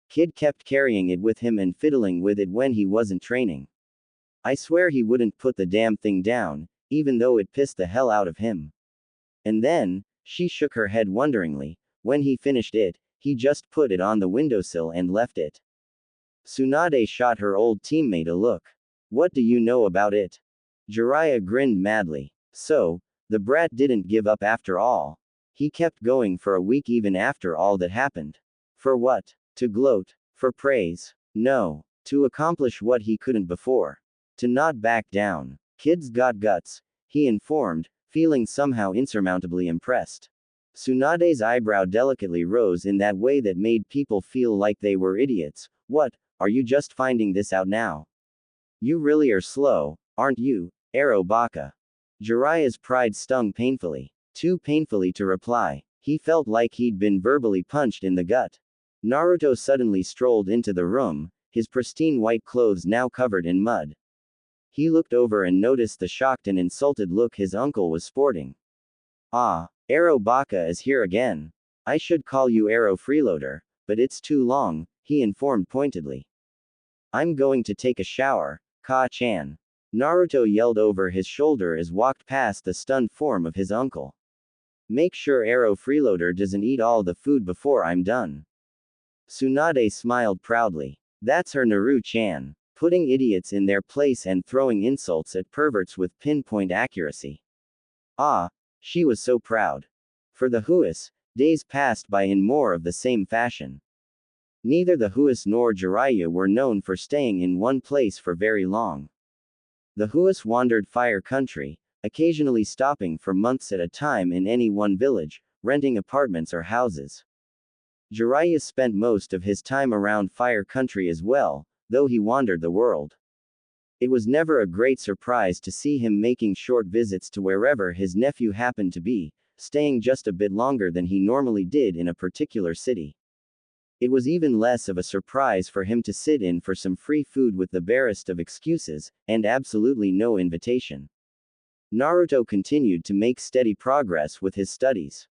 Kid kept carrying it with him and fiddling with it when he wasn't training. I swear he wouldn't put the damn thing down, even though it pissed the hell out of him. And then, she shook her head wonderingly, when he finished it, he just put it on the windowsill and left it. Tsunade shot her old teammate a look. What do you know about it? Jiraiya grinned madly. So, the brat didn't give up after all. He kept going for a week even after all that happened. For what? To gloat? For praise? No. To accomplish what he couldn't before. To not back down. Kids got guts, he informed, feeling somehow insurmountably impressed. Tsunade's eyebrow delicately rose in that way that made people feel like they were idiots. What, are you just finding this out now? You really are slow, aren't you, Ero Baka? Jiraiya's pride stung painfully. Too painfully to reply. He felt like he'd been verbally punched in the gut. Naruto suddenly strolled into the room, his pristine white clothes now covered in mud. He looked over and noticed the shocked and insulted look his uncle was sporting. Ah, Ero Baka is here again. I should call you Ero Freeloader, but it's too long, he informed pointedly. I'm going to take a shower, Ka-chan. Naruto yelled over his shoulder as walked past the stunned form of his uncle. Make sure Ero Freeloader doesn't eat all the food before I'm done. Tsunade smiled proudly. That's her Naru-chan, putting idiots in their place and throwing insults at perverts with pinpoint accuracy. Ah, she was so proud. For the Huas, days passed by in more of the same fashion. Neither the Huas nor Jiraiya were known for staying in one place for very long. The Huas wandered Fire Country, occasionally stopping for months at a time in any one village, renting apartments or houses. Jiraiya spent most of his time around Fire Country as well, though he wandered the world. It was never a great surprise to see him making short visits to wherever his nephew happened to be, staying just a bit longer than he normally did in a particular city. It was even less of a surprise for him to sit in for some free food with the barest of excuses, and absolutely no invitation. Naruto continued to make steady progress with his studies.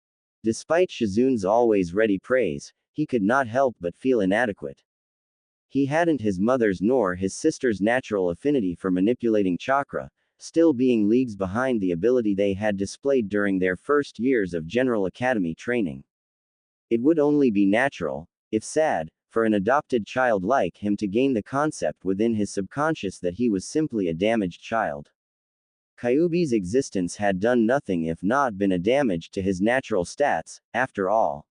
Despite Shizun's always ready praise, he could not help but feel inadequate. He hadn't his mother's nor his sister's natural affinity for manipulating chakra, still being leagues behind the ability they had displayed during their first years of General Academy training. It would only be natural, if sad, for an adopted child like him to gain the concept within his subconscious that he was simply a damaged child. Kyuubi's existence had done nothing if not been a damage to his natural stats, after all.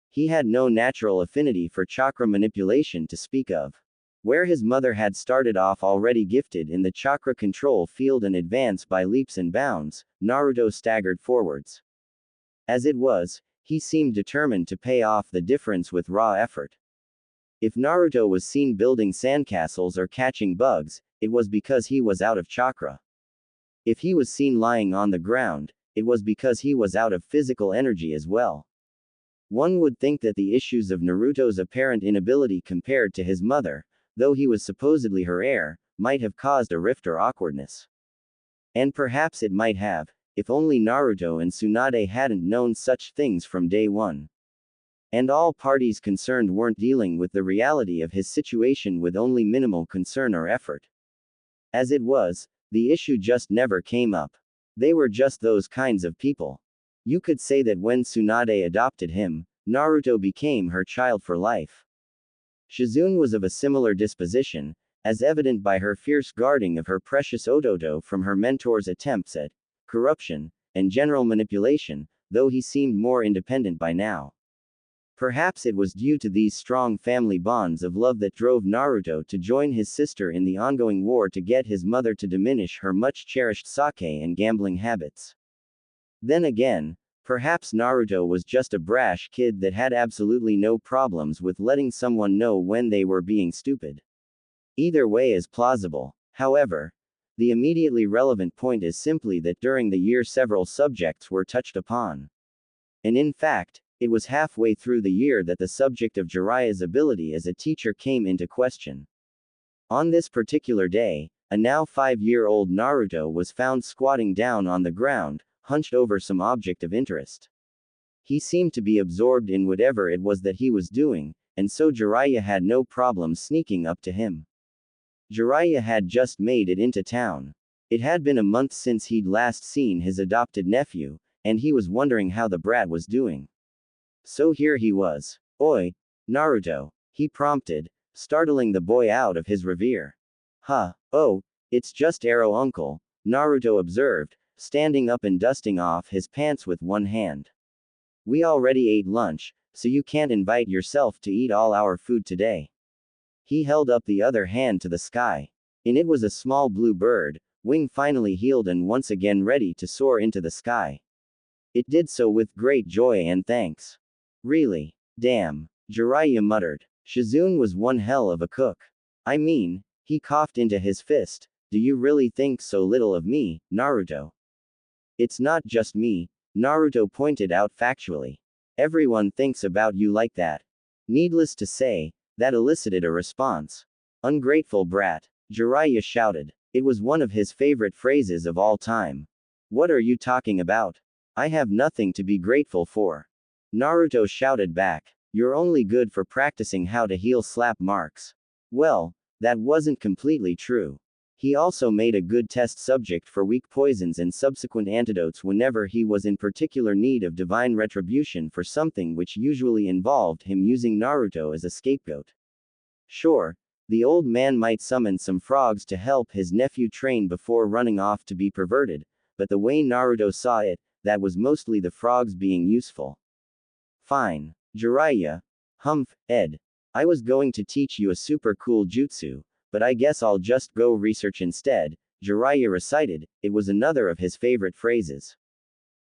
He had no natural affinity for chakra manipulation to speak of. Where his mother had started off already gifted in the chakra control field and advanced by leaps and bounds, Naruto staggered forwards. As it was, he seemed determined to pay off the difference with raw effort. If Naruto was seen building sandcastles or catching bugs, it was because he was out of chakra. If he was seen lying on the ground, it was because he was out of physical energy as well. One would think that the issues of Naruto's apparent inability compared to his mother, though he was supposedly her heir, might have caused a rift or awkwardness. And perhaps it might have, if only Naruto and Tsunade hadn't known such things from day one. And all parties concerned weren't dealing with the reality of his situation with only minimal concern or effort. As it was, the issue just never came up. They were just those kinds of people. You could say that when Tsunade adopted him, Naruto became her child for life. Shizune was of a similar disposition, as evident by her fierce guarding of her precious Odoto from her mentor's attempts at corruption and general manipulation, though he seemed more independent by now. Perhaps it was due to these strong family bonds of love that drove Naruto to join his sister in the ongoing war to get his mother to diminish her much-cherished sake and gambling habits. Then again, perhaps Naruto was just a brash kid that had absolutely no problems with letting someone know when they were being stupid. Either way is plausible. However, the immediately relevant point is simply that during the year several subjects were touched upon. And in fact, it was halfway through the year that the subject of Jiraiya's ability as a teacher came into question. On this particular day, a now 5-year-old Naruto was found squatting down on the ground, hunched over some object of interest. He seemed to be absorbed in whatever it was that he was doing, and so Jiraiya had no problem sneaking up to him. Jiraiya had just made it into town. It had been a month since he'd last seen his adopted nephew, and he was wondering how the brat was doing. So here he was. "Oi, Naruto," he prompted, startling the boy out of his reverie. "Huh, oh, it's just Arrow uncle," Naruto observed, standing up and dusting off his pants with one hand. "We already ate lunch, so you can't invite yourself to eat all our food today." He held up the other hand to the sky. In it was a small blue bird, wing finally healed and once again ready to soar into the sky. It did so with great joy and thanks. "Really? Damn," Jiraiya muttered. Shizune was one hell of a cook. "I mean," he coughed into his fist, "do you really think so little of me, Naruto?" "It's not just me," Naruto pointed out factually. "Everyone thinks about you like that." Needless to say, that elicited a response. "Ungrateful brat," Jiraiya shouted. It was one of his favorite phrases of all time. "What are you talking about? I have nothing to be grateful for." Naruto shouted back. "You're only good for practicing how to heal slap marks." Well, that wasn't completely true. He also made a good test subject for weak poisons and subsequent antidotes whenever he was in particular need of divine retribution for something which usually involved him using Naruto as a scapegoat. Sure, the old man might summon some frogs to help his nephew train before running off to be perverted, but the way Naruto saw it, that was mostly the frogs being useful. "Fine. Jiraiya. Humph, Ed. I was going to teach you a super cool jutsu, but I guess I'll just go research instead," Jiraiya recited. It was another of his favorite phrases.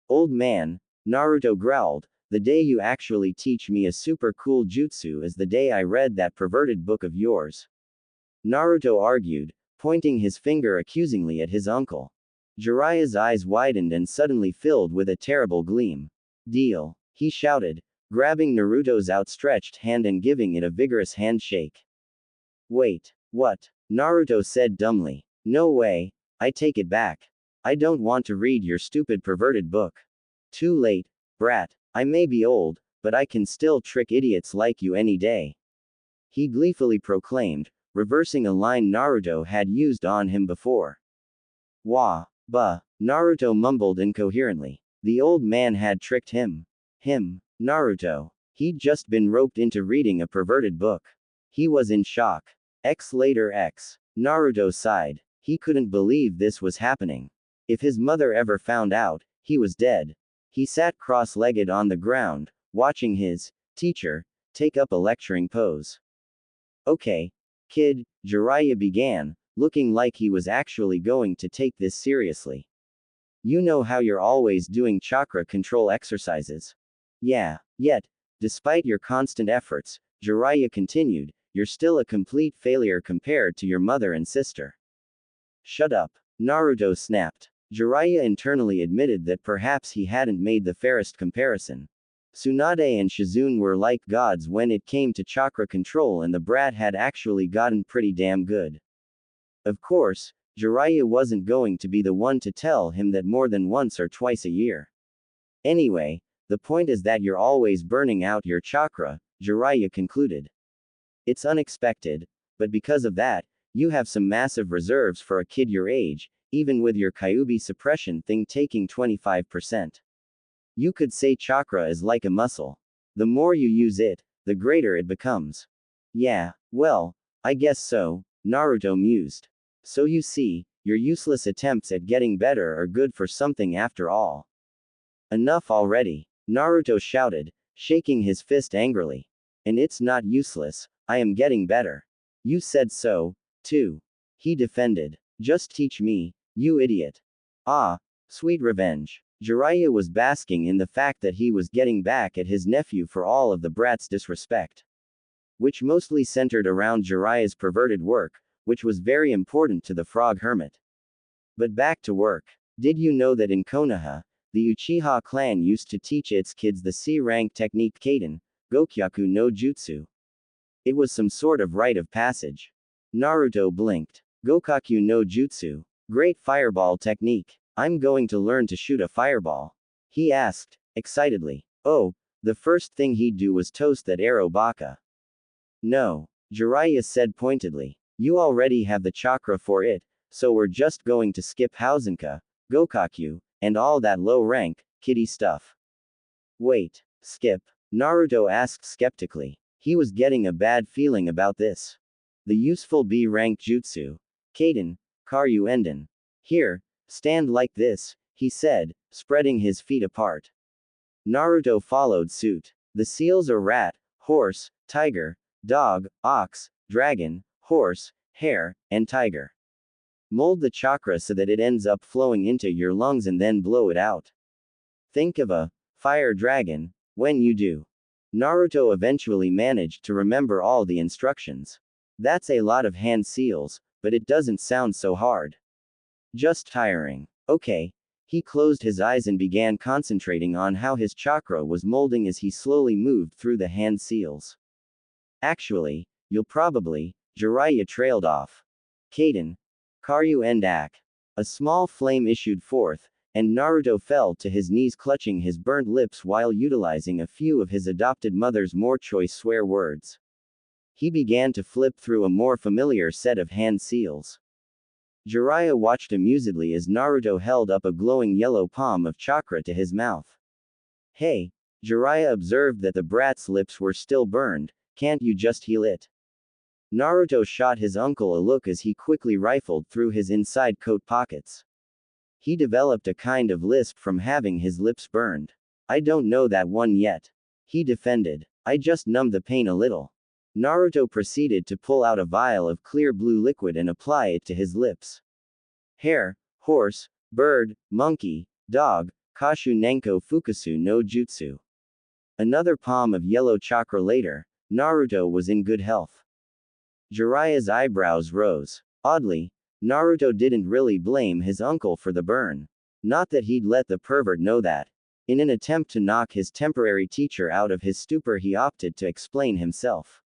"Old man," Naruto growled, "the day you actually teach me a super cool jutsu is the day I read that perverted book of yours." Naruto argued, pointing his finger accusingly at his uncle. Jiraiya's eyes widened and suddenly filled with a terrible gleam. "Deal," he shouted, grabbing Naruto's outstretched hand and giving it a vigorous handshake. "Wait, what?" Naruto said dumbly. "No way, I take it back. I don't want to read your stupid perverted book." "Too late, brat. I may be old, but I can still trick idiots like you any day," he gleefully proclaimed, reversing a line Naruto had used on him before. "Wah, bah," Naruto mumbled incoherently. The old man had tricked him. Naruto. He'd just been roped into reading a perverted book. He was in shock. Later. Naruto sighed. He couldn't believe this was happening. If his mother ever found out, he was dead. He sat cross-legged on the ground, watching his teacher take up a lecturing pose. "Okay, kid," Jiraiya began, looking like he was actually going to take this seriously. "You know how you're always doing chakra control exercises?" "Yeah, yet, despite your constant efforts," Jiraiya continued, "you're still a complete failure compared to your mother and sister." "Shut up," Naruto snapped. Jiraiya internally admitted that perhaps he hadn't made the fairest comparison. Tsunade and Shizune were like gods when it came to chakra control, and the brat had actually gotten pretty damn good. Of course, Jiraiya wasn't going to be the one to tell him that more than once or twice a year. Anyway, the point is that you're always burning out your chakra, Jiraiya concluded. It's unexpected, but because of that, you have some massive reserves for a kid your age, even with your Kyuubi suppression thing taking 25%. You could say chakra is like a muscle. The more you use it, the greater it becomes. Yeah, well, I guess so, Naruto mused. So you see, your useless attempts at getting better are good for something after all. Enough already, Naruto shouted, shaking his fist angrily. And it's not useless, I am getting better. You said so, too. He defended. Just teach me, you idiot. Ah, sweet revenge. Jiraiya was basking in the fact that he was getting back at his nephew for all of the brat's disrespect. Which mostly centered around Jiraiya's perverted work, which was very important to the frog hermit. But back to work. Did you know that in Konoha, the Uchiha clan used to teach its kids the C-rank technique Kaden, Gokyaku no Jutsu? It was some sort of rite of passage. Naruto blinked. Gokaku no Jutsu. Great fireball technique. I'm going to learn to shoot a fireball. He asked, excitedly. Oh, the first thing he'd do was toast that arrow baka. No, Jiraiya said pointedly. You already have the chakra for it, so we're just going to skip Hausenka, Gokaku, and all that low-rank, kiddie stuff. Wait, skip? Naruto asked skeptically. He was getting a bad feeling about this. The useful B-rank jutsu. Kaden, Karyu Enden. Here, stand like this, he said, spreading his feet apart. Naruto followed suit. The seals are rat, horse, tiger, dog, ox, dragon, horse, hare, and tiger. Mold the chakra so that it ends up flowing into your lungs and then blow it out. Think of a fire dragon when you do. Naruto eventually managed to remember all the instructions. That's a lot of hand seals, but it doesn't sound so hard. Just tiring. Okay. He closed his eyes and began concentrating on how his chakra was molding as he slowly moved through the hand seals. Actually, you'll probably, Jiraiya trailed off. Kaden. Karyu and Ak. A small flame issued forth, and Naruto fell to his knees clutching his burnt lips while utilizing a few of his adopted mother's more choice swear words. He began to flip through a more familiar set of hand seals. Jiraiya watched amusedly as Naruto held up a glowing yellow palm of chakra to his mouth. Hey, Jiraiya observed that the brat's lips were still burned, can't you just heal it? Naruto shot his uncle a look as he quickly rifled through his inside coat pockets. He developed a kind of lisp from having his lips burned. I don't know that one yet. He defended. I just numbed the pain a little. Naruto proceeded to pull out a vial of clear blue liquid and apply it to his lips. Hare, horse, bird, monkey, dog, kashu nenko fukasu no jutsu. Another palm of yellow chakra later, Naruto was in good health. Jiraiya's eyebrows rose. Oddly, Naruto didn't really blame his uncle for the burn. Not that he'd let the pervert know that. In an attempt to knock his temporary teacher out of his stupor, he opted to explain himself.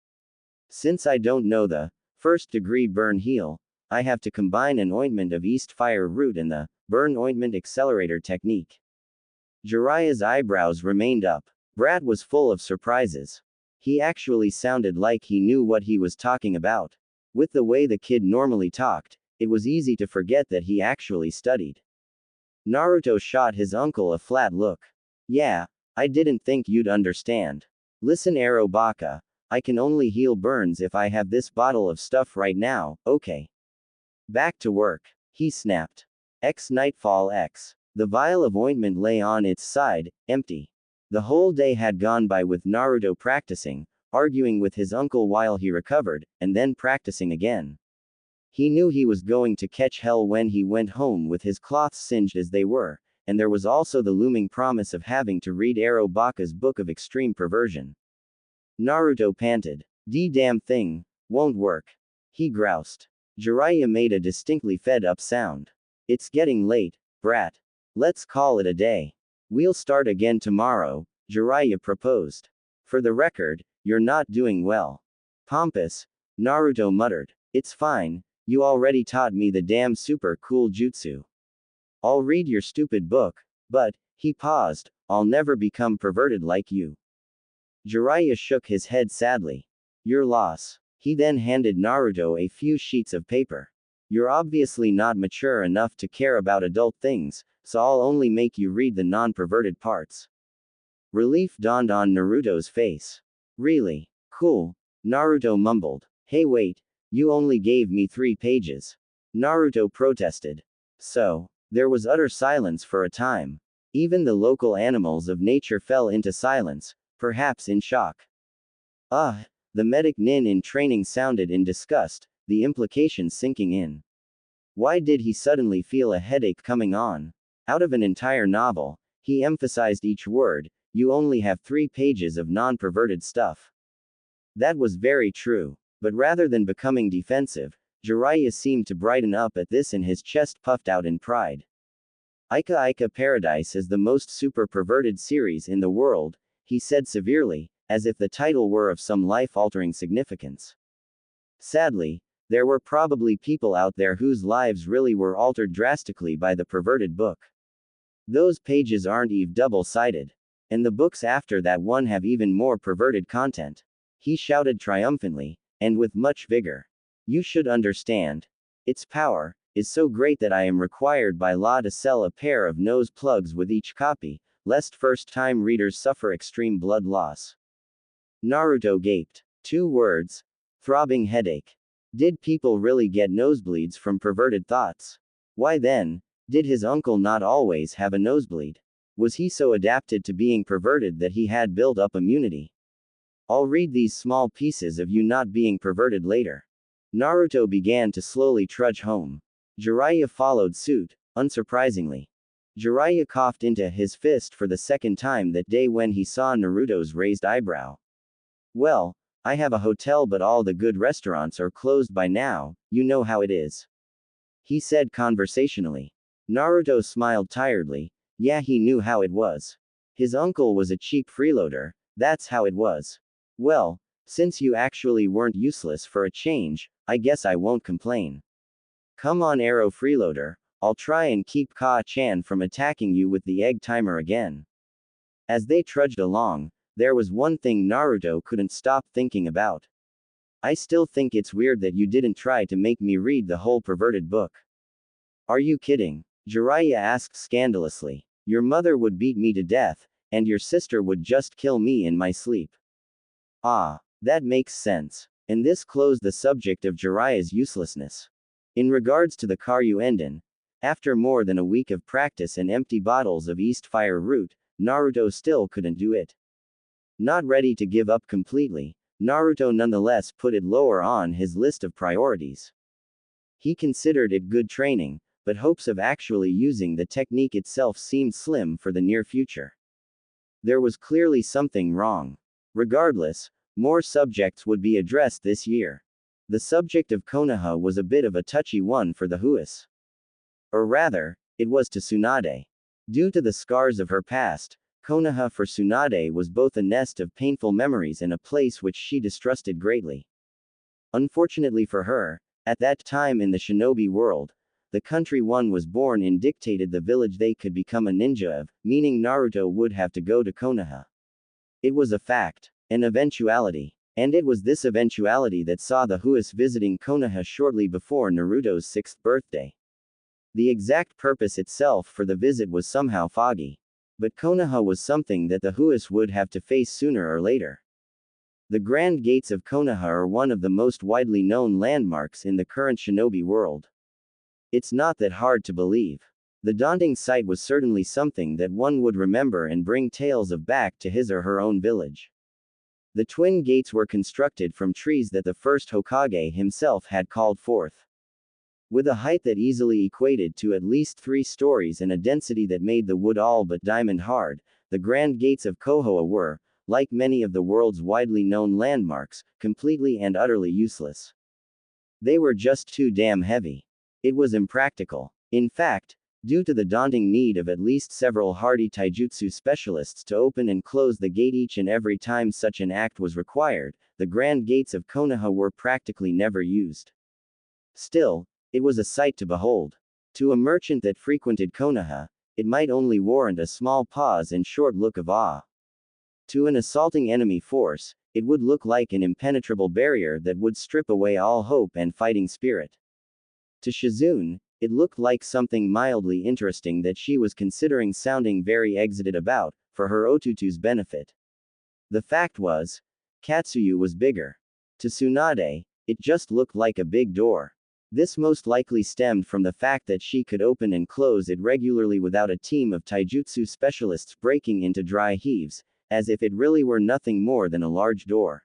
Since I don't know the first-degree burn heal, I have to combine an ointment of East Fire Root and the burn ointment accelerator technique. Jiraiya's eyebrows remained up. Brat was full of surprises. He actually sounded like he knew what he was talking about. With the way the kid normally talked, it was easy to forget that he actually studied. Naruto shot his uncle a flat look. Yeah, I didn't think you'd understand. Listen, Arrow Baka, I can only heal burns if I have this bottle of stuff right now, okay? Back to work, he snapped. Nightfall X. The vial of ointment lay on its side, empty. The whole day had gone by with Naruto practicing, arguing with his uncle while he recovered, and then practicing again. He knew he was going to catch hell when he went home with his cloths singed as they were, and there was also the looming promise of having to read Arrow Baka's Book of Extreme Perversion. Naruto panted. Damn thing, won't work. He groused. Jiraiya made a distinctly fed-up sound. It's getting late, brat. Let's call it a day. We'll start again tomorrow, Jiraiya proposed. For the record, you're not doing well. Pompous, Naruto muttered. It's fine, You already taught me the damn super cool jutsu. I'll read your stupid book, but, he paused, I'll never become perverted like you. Jiraiya shook his head sadly. Your loss. He then handed Naruto a few sheets of paper. You're obviously not mature enough to care about adult things, so I'll only make you read the non-perverted parts. Relief dawned on Naruto's face. Really? Cool. Naruto mumbled. Hey wait, you only gave me 3 pages. Naruto protested. So, there was utter silence for a time. Even the local animals of nature fell into silence, perhaps in shock. The medic nin in training sounded in disgust, the implications sinking in. Why did he suddenly feel a headache coming on? Out of an entire novel, he emphasized each word, you only have 3 pages of non-perverted stuff. That was very true, but rather than becoming defensive, Jiraiya seemed to brighten up at this and his chest puffed out in pride. Ica Ica Paradise is the most super perverted series in the world, he said severely, as if the title were of some life-altering significance. Sadly, there were probably people out there whose lives really were altered drastically by the perverted book. Those pages aren't even double-sided. And the books after that one have even more perverted content. He shouted triumphantly, and with much vigor. You should understand. Its power is so great that I am required by law to sell a pair of nose plugs with each copy, lest first-time readers suffer extreme blood loss. Naruto gaped. 2 words. Throbbing headache. Did people really get nosebleeds from perverted thoughts? Why then, did his uncle not always have a nosebleed? Was he so adapted to being perverted that he had built up immunity? I'll read these small pieces of you not being perverted later. Naruto began to slowly trudge home. Jiraiya followed suit, unsurprisingly. Jiraiya coughed into his fist for the second time that day when he saw Naruto's raised eyebrow. Well, I have a hotel but all the good restaurants are closed by now, you know how it is. He said conversationally. Naruto smiled tiredly. Yeah, he knew how it was. His uncle was a cheap freeloader, that's how it was. Well, since you actually weren't useless for a change, I guess I won't complain. Come on Arrow freeloader, I'll try and keep Ka-chan from attacking you with the egg timer again. As they trudged along, there was one thing Naruto couldn't stop thinking about. I still think it's weird that you didn't try to make me read the whole perverted book. Are you kidding? Jiraiya asked scandalously. Your mother would beat me to death, and your sister would just kill me in my sleep. Ah, that makes sense. And this closed the subject of Jiraiya's uselessness. In regards to the Karyuenden, after more than a week of practice and empty bottles of East Fire root, Naruto still couldn't do it. Not ready to give up completely, Naruto nonetheless put it lower on his list of priorities. He considered it good training, but hopes of actually using the technique itself seemed slim for the near future. There was clearly something wrong. Regardless, more subjects would be addressed this year. The subject of Konoha was a bit of a touchy one for the Huas. Or rather, it was to Tsunade. Due to the scars of her past, Konoha for Tsunade was both a nest of painful memories and a place which she distrusted greatly. Unfortunately for her, at that time in the shinobi world, the country one was born in dictated the village they could become a ninja of, meaning Naruto would have to go to Konoha. It was a fact, an eventuality. And it was this eventuality that saw the Huas visiting Konoha shortly before Naruto's 6th birthday. The exact purpose itself for the visit was somehow foggy. But Konoha was something that the Huas would have to face sooner or later. The Grand Gates of Konoha are one of the most widely known landmarks in the current shinobi world. It's not that hard to believe. The daunting sight was certainly something that one would remember and bring tales of back to his or her own village. The twin gates were constructed from trees that the first Hokage himself had called forth. With a height that easily equated to at least 3 stories and a density that made the wood all but diamond hard, the Grand Gates of Konoha were, like many of the world's widely known landmarks, completely and utterly useless. They were just too damn heavy. It was impractical. In fact, due to the daunting need of at least several hardy taijutsu specialists to open and close the gate each and every time such an act was required, the Grand Gates of Konoha were practically never used. Still, it was a sight to behold. To a merchant that frequented Konoha, it might only warrant a small pause and short look of awe. To an assaulting enemy force, it would look like an impenetrable barrier that would strip away all hope and fighting spirit. To Shizune, it looked like something mildly interesting that she was considering sounding very excited about, for her Otutu's benefit. The fact was, Katsuyu was bigger. To Tsunade, it just looked like a big door. This most likely stemmed from the fact that she could open and close it regularly without a team of taijutsu specialists breaking into dry heaves, as if it really were nothing more than a large door.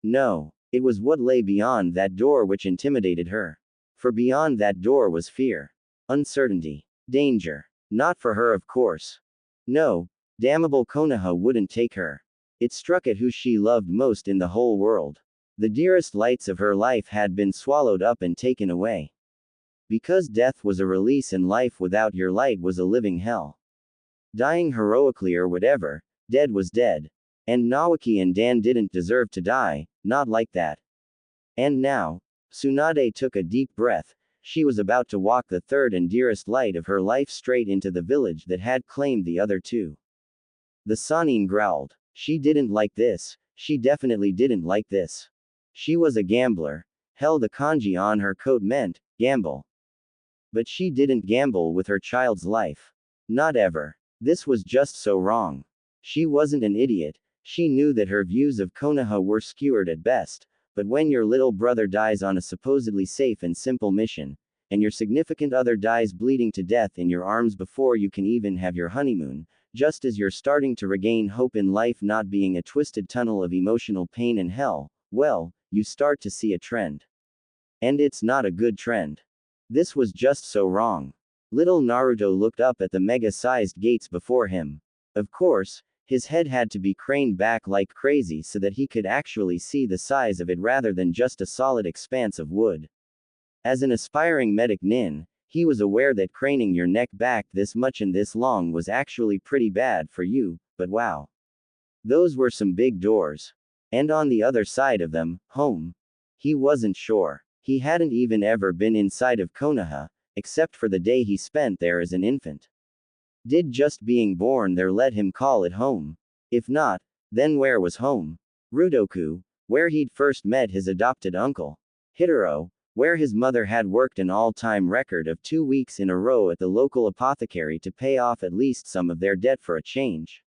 No, it was what lay beyond that door which intimidated her. For beyond that door was fear, uncertainty, danger. Not for her, of course. No, damnable Konoha wouldn't take her. It struck at who she loved most in the whole world. The dearest lights of her life had been swallowed up and taken away. Because death was a release and life without your light was a living hell. Dying heroically or whatever, dead was dead. And Nawaki and Dan didn't deserve to die, not like that. And now, Tsunade took a deep breath. She was about to walk the third and dearest light of her life straight into the village that had claimed the other two. The Sannin growled. She didn't like this. She definitely didn't like this. She was a gambler. Hell, the kanji on her coat meant, gamble. But she didn't gamble with her child's life. Not ever. This was just so wrong. She wasn't an idiot. She knew that her views of Konoha were skewed at best, but when your little brother dies on a supposedly safe and simple mission, and your significant other dies bleeding to death in your arms before you can even have your honeymoon, just as you're starting to regain hope in life not being a twisted tunnel of emotional pain and hell, well, you start to see a trend. And it's not a good trend. This was just so wrong. Little Naruto looked up at the mega-sized gates before him. Of course, his head had to be craned back like crazy so that he could actually see the size of it rather than just a solid expanse of wood. As an aspiring medic nin, he was aware that craning your neck back this much and this long was actually pretty bad for you, but wow. Those were some big doors. And on the other side of them, home. He wasn't sure. He hadn't even ever been inside of Konoha, except for the day he spent there as an infant. Did just being born there let him call it home? If not, then where was home? Rudoku, where he'd first met his adopted uncle. Hitaro, where his mother had worked an all-time record of 2 weeks in a row at the local apothecary to pay off at least some of their debt for a change.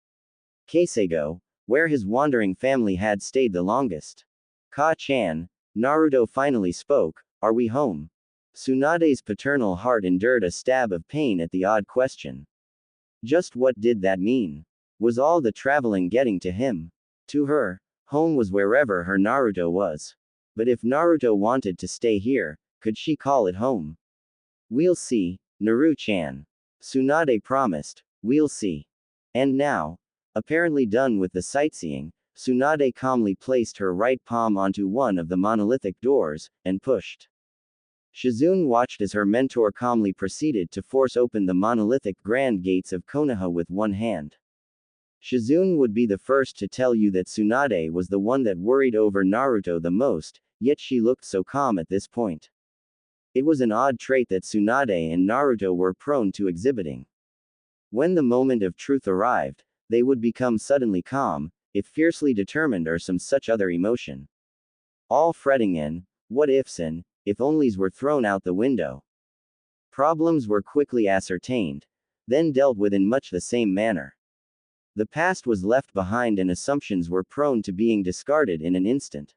Keiseigo, where his wandering family had stayed the longest. Ka-chan, Naruto finally spoke, are we home? Tsunade's paternal heart endured a stab of pain at the odd question. Just what did that mean? Was all the traveling getting to him? To her, home was wherever her Naruto was. But if Naruto wanted to stay here, could she call it home? We'll see, Naru-chan. Tsunade promised, we'll see. And now, apparently done with the sightseeing, Tsunade calmly placed her right palm onto one of the monolithic doors, and pushed. Shizune watched as her mentor calmly proceeded to force open the monolithic grand gates of Konoha with one hand. Shizune would be the first to tell you that Tsunade was the one that worried over Naruto the most, yet she looked so calm at this point. It was an odd trait that Tsunade and Naruto were prone to exhibiting. When the moment of truth arrived, they would become suddenly calm, if fiercely determined or some such other emotion. All fretting and, what ifs and, if onlys were thrown out the window. Problems were quickly ascertained, then dealt with in much the same manner. The past was left behind and assumptions were prone to being discarded in an instant.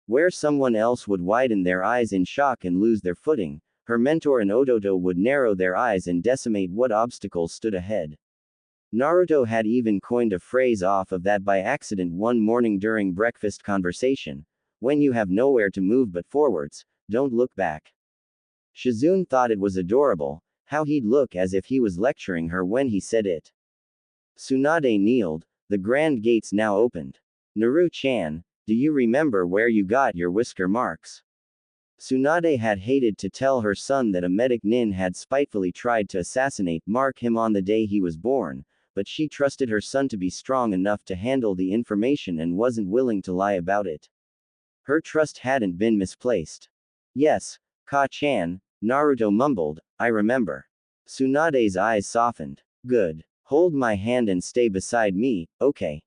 Where someone else would widen their eyes in shock and lose their footing, her mentor and Odoto would narrow their eyes and decimate what obstacles stood ahead. Naruto had even coined a phrase off of that by accident one morning during breakfast conversation. When you have nowhere to move but forwards, don't look back. Shizune thought it was adorable, how he'd look as if he was lecturing her when he said it. Tsunade kneeled, the grand gates now opened. Naru-chan, do you remember where you got your whisker marks? Tsunade had hated to tell her son that a medic nin had spitefully tried to assassinate mark him on the day he was born, but she trusted her son to be strong enough to handle the information and wasn't willing to lie about it. Her trust hadn't been misplaced. Yes, Ka-chan, Naruto mumbled, I remember. Tsunade's eyes softened. Good. Hold my hand and stay beside me, okay?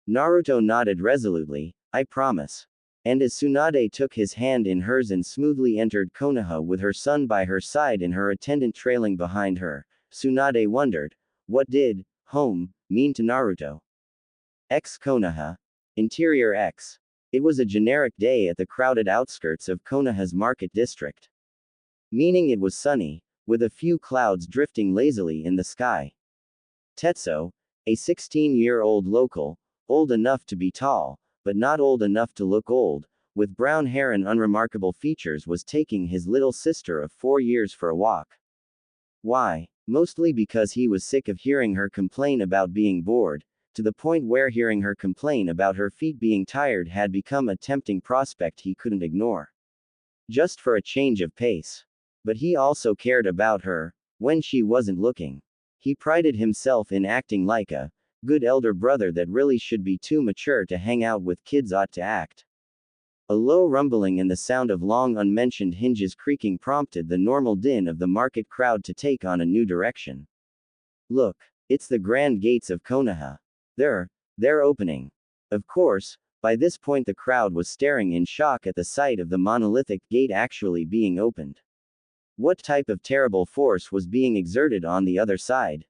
Naruto nodded resolutely, I promise. And as Tsunade took his hand in hers and smoothly entered Konoha with her son by her side and her attendant trailing behind her, Tsunade wondered, what did home mean to Naruto? Konoha. Interior X. It was a generic day at the crowded outskirts of Konoha's market district. Meaning it was sunny, with a few clouds drifting lazily in the sky. Tetsuo, a 16-year-old local, old enough to be tall, but not old enough to look old, with brown hair and unremarkable features, was taking his little sister of 4 years for a walk. Why? Mostly because he was sick of hearing her complain about being bored, to the point where hearing her complain about her feet being tired had become a tempting prospect he couldn't ignore. Just for a change of pace. But he also cared about her, when she wasn't looking. He prided himself in acting like a good elder brother that really should be too mature to hang out with kids ought to act. A low rumbling and the sound of long unmentioned hinges creaking prompted the normal din of the market crowd to take on a new direction. Look, it's the grand gates of Konoha. They're opening. Of course, by this point the crowd was staring in shock at the sight of the monolithic gate actually being opened. What type of terrible force was being exerted on the other side?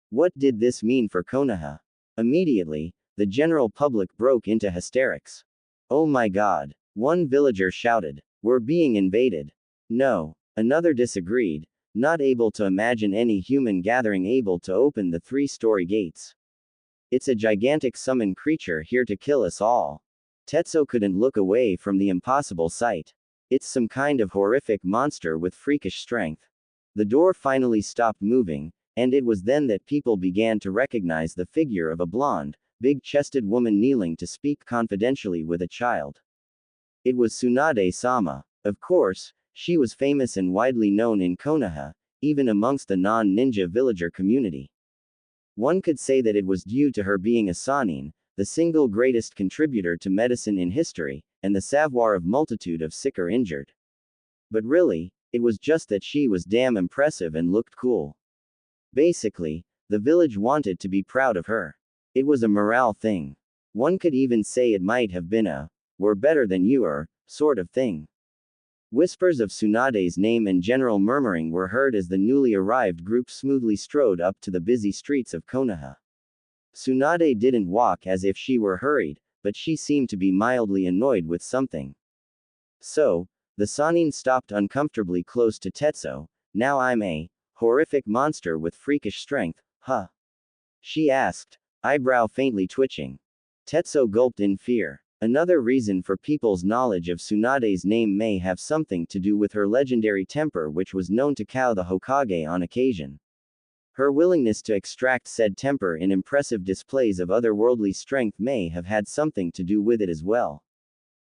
What did this mean for Konoha? Immediately, the general public broke into hysterics. Oh my god. One villager shouted. We're being invaded. No. Another disagreed, not able to imagine any human gathering able to open the 3-story gates. It's a gigantic summon creature here to kill us all. Tetsuo couldn't look away from the impossible sight. It's some kind of horrific monster with freakish strength. The door finally stopped moving, and it was then that people began to recognize the figure of a blonde, big-chested woman kneeling to speak confidentially with a child. It was Tsunade-sama. Of course, she was famous and widely known in Konoha, even amongst the non-ninja villager community. One could say that it was due to her being a Sanin, the single greatest contributor to medicine in history, and the savoir of multitude of sick or injured. But really, it was just that she was damn impressive and looked cool. Basically, the village wanted to be proud of her. It was a morale thing. One could even say it might have been a, we're better than you are, sort of thing. Whispers of Tsunade's name and general murmuring were heard as the newly arrived group smoothly strode up to the busy streets of Konoha. Tsunade didn't walk as if she were hurried, but she seemed to be mildly annoyed with something. So, the Sanin stopped uncomfortably close to Tetsuo. Now I'm a horrific monster with freakish strength, huh? She asked, eyebrow faintly twitching. Tetsuo gulped in fear. Another reason for people's knowledge of Tsunade's name may have something to do with her legendary temper, which was known to cow the Hokage on occasion. Her willingness to extract said temper in impressive displays of otherworldly strength may have had something to do with it as well.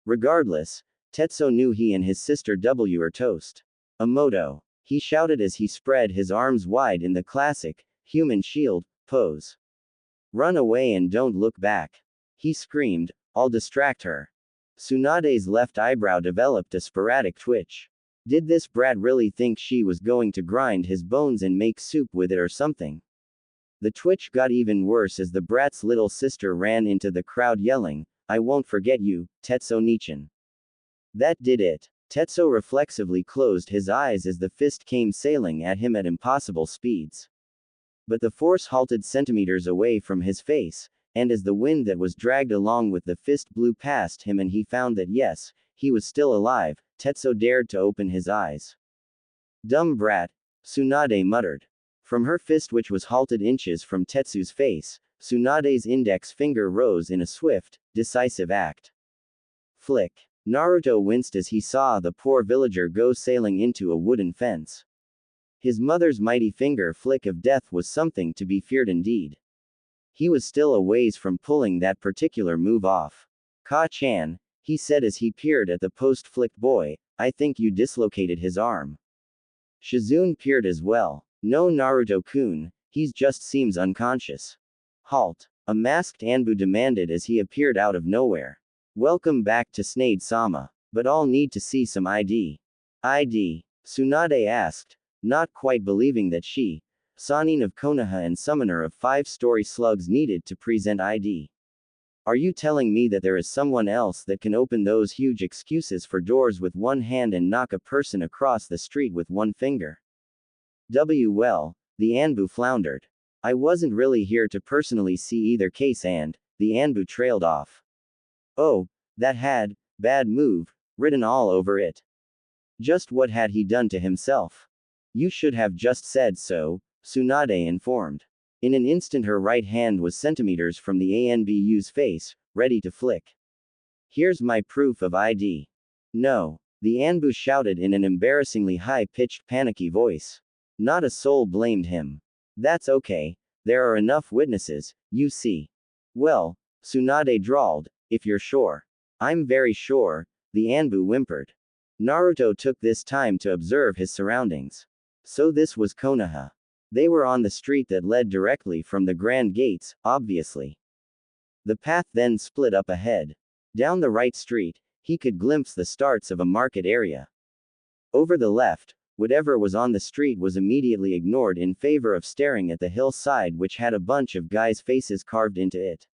Regardless, Tetsuo knew he and his sister were toast. A moto, he shouted as he spread his arms wide in the classic, human shield, pose. Run away and don't look back. He screamed, I'll distract her. Tsunade's left eyebrow developed a sporadic twitch. Did this brat really think she was going to grind his bones and make soup with it or something? The twitch got even worse as the brat's little sister ran into the crowd yelling, I won't forget you, Tetsuo Nichan. That did it. Tetsuo reflexively closed his eyes as the fist came sailing at him at impossible speeds. But the force halted centimeters away from his face, and as the wind that was dragged along with the fist blew past him and he found that yes, he was still alive, Tetsuo dared to open his eyes. Dumb brat, Tsunade muttered. From her fist, which was halted inches from Tetsu's face, Tsunade's index finger rose in a swift, decisive act. Flick. Naruto winced as he saw the poor villager go sailing into a wooden fence. His mother's mighty finger flick of death was something to be feared indeed. He was still a ways from pulling that particular move off. Ka-chan, he said as he peered at the post-flicked boy, I think you dislocated his arm. Shizune peered as well. No, Naruto-kun, he's just seems unconscious. Halt. A masked Anbu demanded as he appeared out of nowhere. Welcome back to Tsunade-sama. But I'll need to see some ID. ID? Tsunade asked, not quite believing that she, Sannin of Konoha and summoner of 5-story slugs, needed to present ID. Are you telling me that there is someone else that can open those huge excuses for doors with one hand and knock a person across the street with one finger? Well, the Anbu floundered. I wasn't really here to personally see either case, and the Anbu trailed off. Oh, that had, bad move, written all over it. Just what had he done to himself? You should have just said so, Tsunade informed. In an instant her right hand was centimeters from the Anbu's face, ready to flick. Here's my proof of ID. No, the Anbu shouted in an embarrassingly high-pitched panicky voice. Not a soul blamed him. That's okay, there are enough witnesses, you see. Well, Tsunade drawled, if you're sure. I'm very sure, the Anbu whimpered. Naruto took this time to observe his surroundings. So this was Konoha. They were on the street that led directly from the Grand Gates, obviously. The path then split up ahead. Down the right street, he could glimpse the starts of a market area. Over the left, whatever was on the street was immediately ignored in favor of staring at the hillside, which had a bunch of guys' faces carved into it.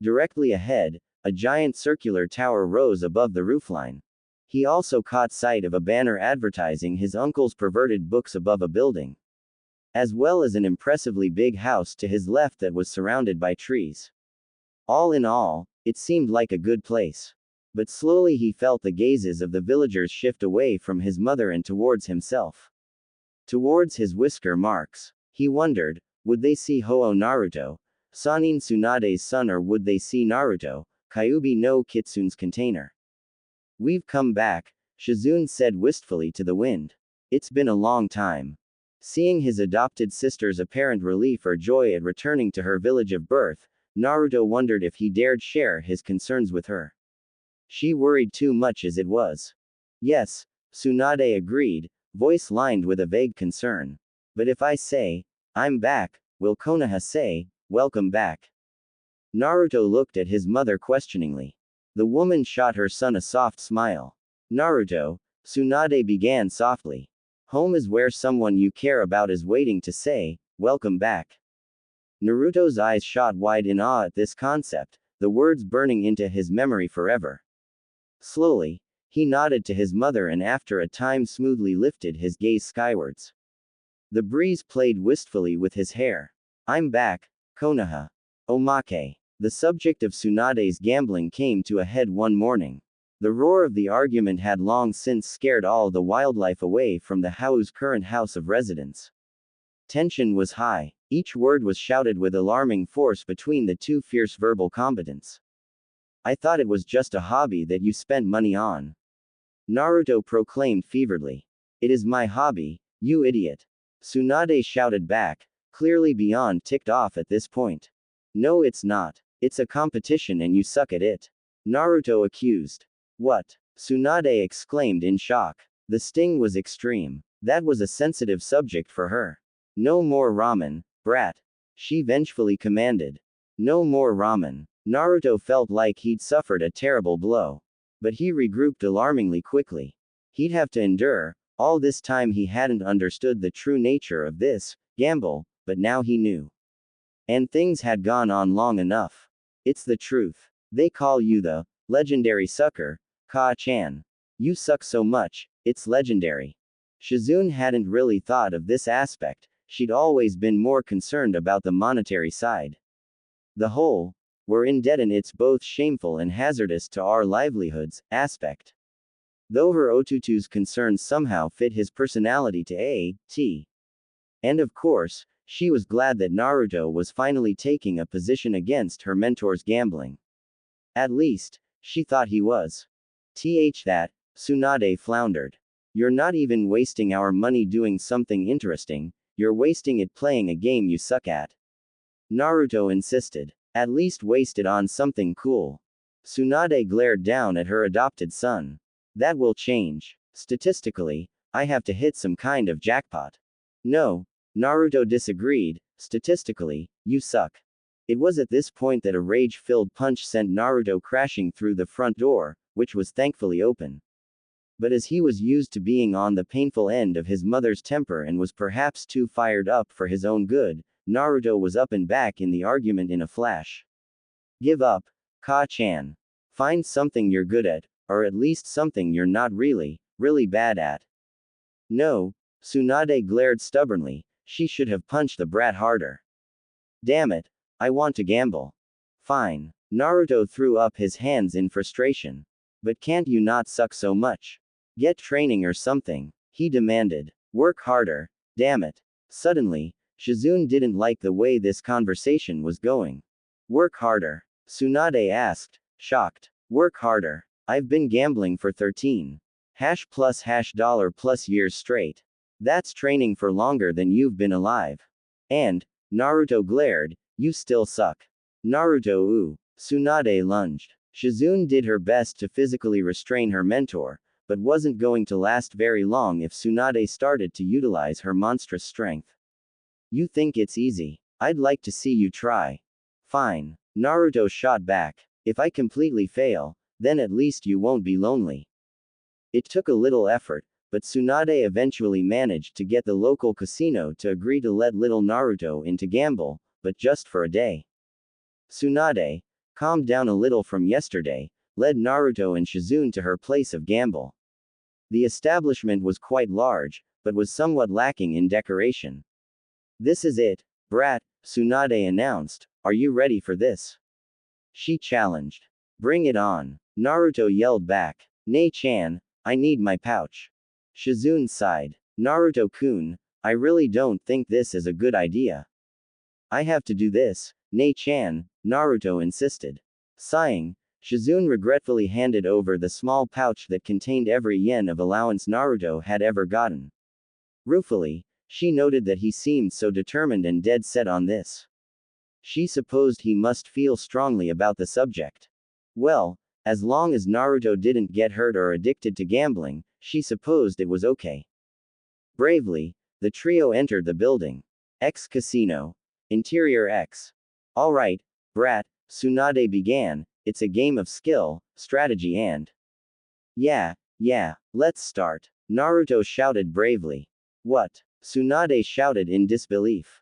Directly ahead, a giant circular tower rose above the roofline. He also caught sight of a banner advertising his uncle's perverted books above a building, as well as an impressively big house to his left that was surrounded by trees. All in all, it seemed like a good place. But slowly he felt the gazes of the villagers shift away from his mother and towards himself. Towards his whisker marks. He wondered, would they see Ho-Oh Naruto, Sannin Tsunade's son, or would they see Naruto, Kyuubi no Kitsune's container? We've come back, Shizune said wistfully to the wind. It's been a long time. Seeing his adopted sister's apparent relief or joy at returning to her village of birth, Naruto wondered if he dared share his concerns with her. She worried too much as it was. Yes, Tsunade agreed, voice lined with a vague concern. But if I say, I'm back, will Konoha say, welcome back? Naruto looked at his mother questioningly. The woman shot her son a soft smile. Naruto, Tsunade began softly. Home is where someone you care about is waiting to say, welcome back. Naruto's eyes shot wide in awe at this concept, the words burning into his memory forever. Slowly, he nodded to his mother and after a time smoothly lifted his gaze skywards. The breeze played wistfully with his hair. I'm back, Konoha. Omake. The subject of Tsunade's gambling came to a head one morning. The roar of the argument had long since scared all the wildlife away from the Hau's current house of residence. Tension was high. Each word was shouted with alarming force between the two fierce verbal combatants. I thought it was just a hobby that you spent money on. Naruto proclaimed feveredly. It is my hobby, you idiot. Tsunade shouted back, clearly beyond ticked off at this point. No, it's not. It's a competition and you suck at it. Naruto accused. What? Tsunade exclaimed in shock. The sting was extreme. That was a sensitive subject for her. No more ramen, brat. She vengefully commanded. No more ramen. Naruto felt like he'd suffered a terrible blow. But he regrouped alarmingly quickly. He'd have to endure. All this time he hadn't understood the true nature of this gamble, but now he knew. And things had gone on long enough. It's the truth. They call you the legendary sucker, Ka-chan. You suck so much, it's legendary. Shizune hadn't really thought of this aspect, she'd always been more concerned about the monetary side. The whole, we're in debt and it's both shameful and hazardous to our livelihoods, aspect. Though her Otutu's concerns somehow fit his personality to a.t. And of course, she was glad that Naruto was finally taking a position against her mentor's gambling. At least, she thought he was. That, Tsunade floundered. You're not even wasting our money doing something interesting, you're wasting it playing a game you suck at. Naruto insisted. At least waste it on something cool. Tsunade glared down at her adopted son. That will change. Statistically, I have to hit some kind of jackpot. No, Naruto disagreed, statistically, you suck. It was at this point that a rage-filled punch sent Naruto crashing through the front door, which was thankfully open. But as he was used to being on the painful end of his mother's temper and was perhaps too fired up for his own good, Naruto was up and back in the argument in a flash. Give up, Ka-chan. Find something you're good at, or at least something you're not really bad at. No, Tsunade glared stubbornly, she should have punched the brat harder. Damn it, I want to gamble. Fine. Naruto threw up his hands in frustration. But can't you not suck so much? Get training or something, he demanded. Work harder, damn it. Suddenly, Shizune didn't like the way this conversation was going. Work harder? Tsunade asked, shocked. Work harder. I've been gambling for 13 $+ years straight. That's training for longer than you've been alive. And, Naruto glared, you still suck. Naruto ooh. Tsunade lunged. Shizune did her best to physically restrain her mentor, but wasn't going to last very long if Tsunade started to utilize her monstrous strength. You think it's easy? I'd like to see you try. Fine. Naruto shot back. If I completely fail, then at least you won't be lonely. It took a little effort, but Tsunade eventually managed to get the local casino to agree to let little Naruto in to gamble, but just for a day. Tsunade, calmed down a little from yesterday, led Naruto and Shizune to her place of gamble. The establishment was quite large, but was somewhat lacking in decoration. This is it, brat, Tsunade announced, are you ready for this? She challenged. Bring it on. Naruto yelled back. Nei-chan, I need my pouch. Shizune sighed. Naruto-kun, I really don't think this is a good idea. I have to do this, Nei-chan, Naruto insisted. Sighing, Shizune regretfully handed over the small pouch that contained every yen of allowance Naruto had ever gotten. Ruefully, she noted that he seemed so determined and dead set on this. She supposed he must feel strongly about the subject. Well, as long as Naruto didn't get hurt or addicted to gambling, she supposed it was okay. Bravely, the trio entered the building. X Casino. Interior X. Alright, brat, Tsunade began, it's a game of skill, strategy and. Yeah, let's start. Naruto shouted bravely. What? Tsunade shouted in disbelief.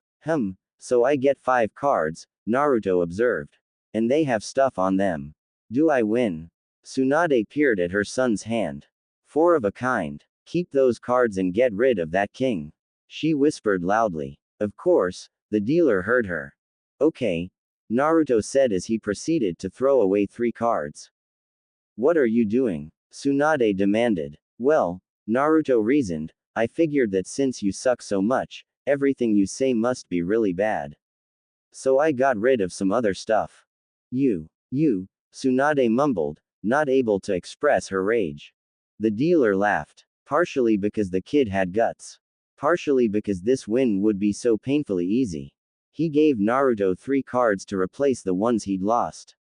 So I get 5 cards, Naruto observed. And they have stuff on them. Do I win? Tsunade peered at her son's hand. 4 of a kind. Keep those cards and get rid of that king. She whispered loudly. Of course, the dealer heard her. Okay, Naruto said as he proceeded to throw away 3 cards. What are you doing? Tsunade demanded. Well, Naruto reasoned, I figured that since you suck so much, everything you say must be really bad. So I got rid of some other stuff. You, Tsunade mumbled, not able to express her rage. The dealer laughed. Partially because the kid had guts. Partially because this win would be so painfully easy. He gave Naruto 3 cards to replace the ones he'd lost.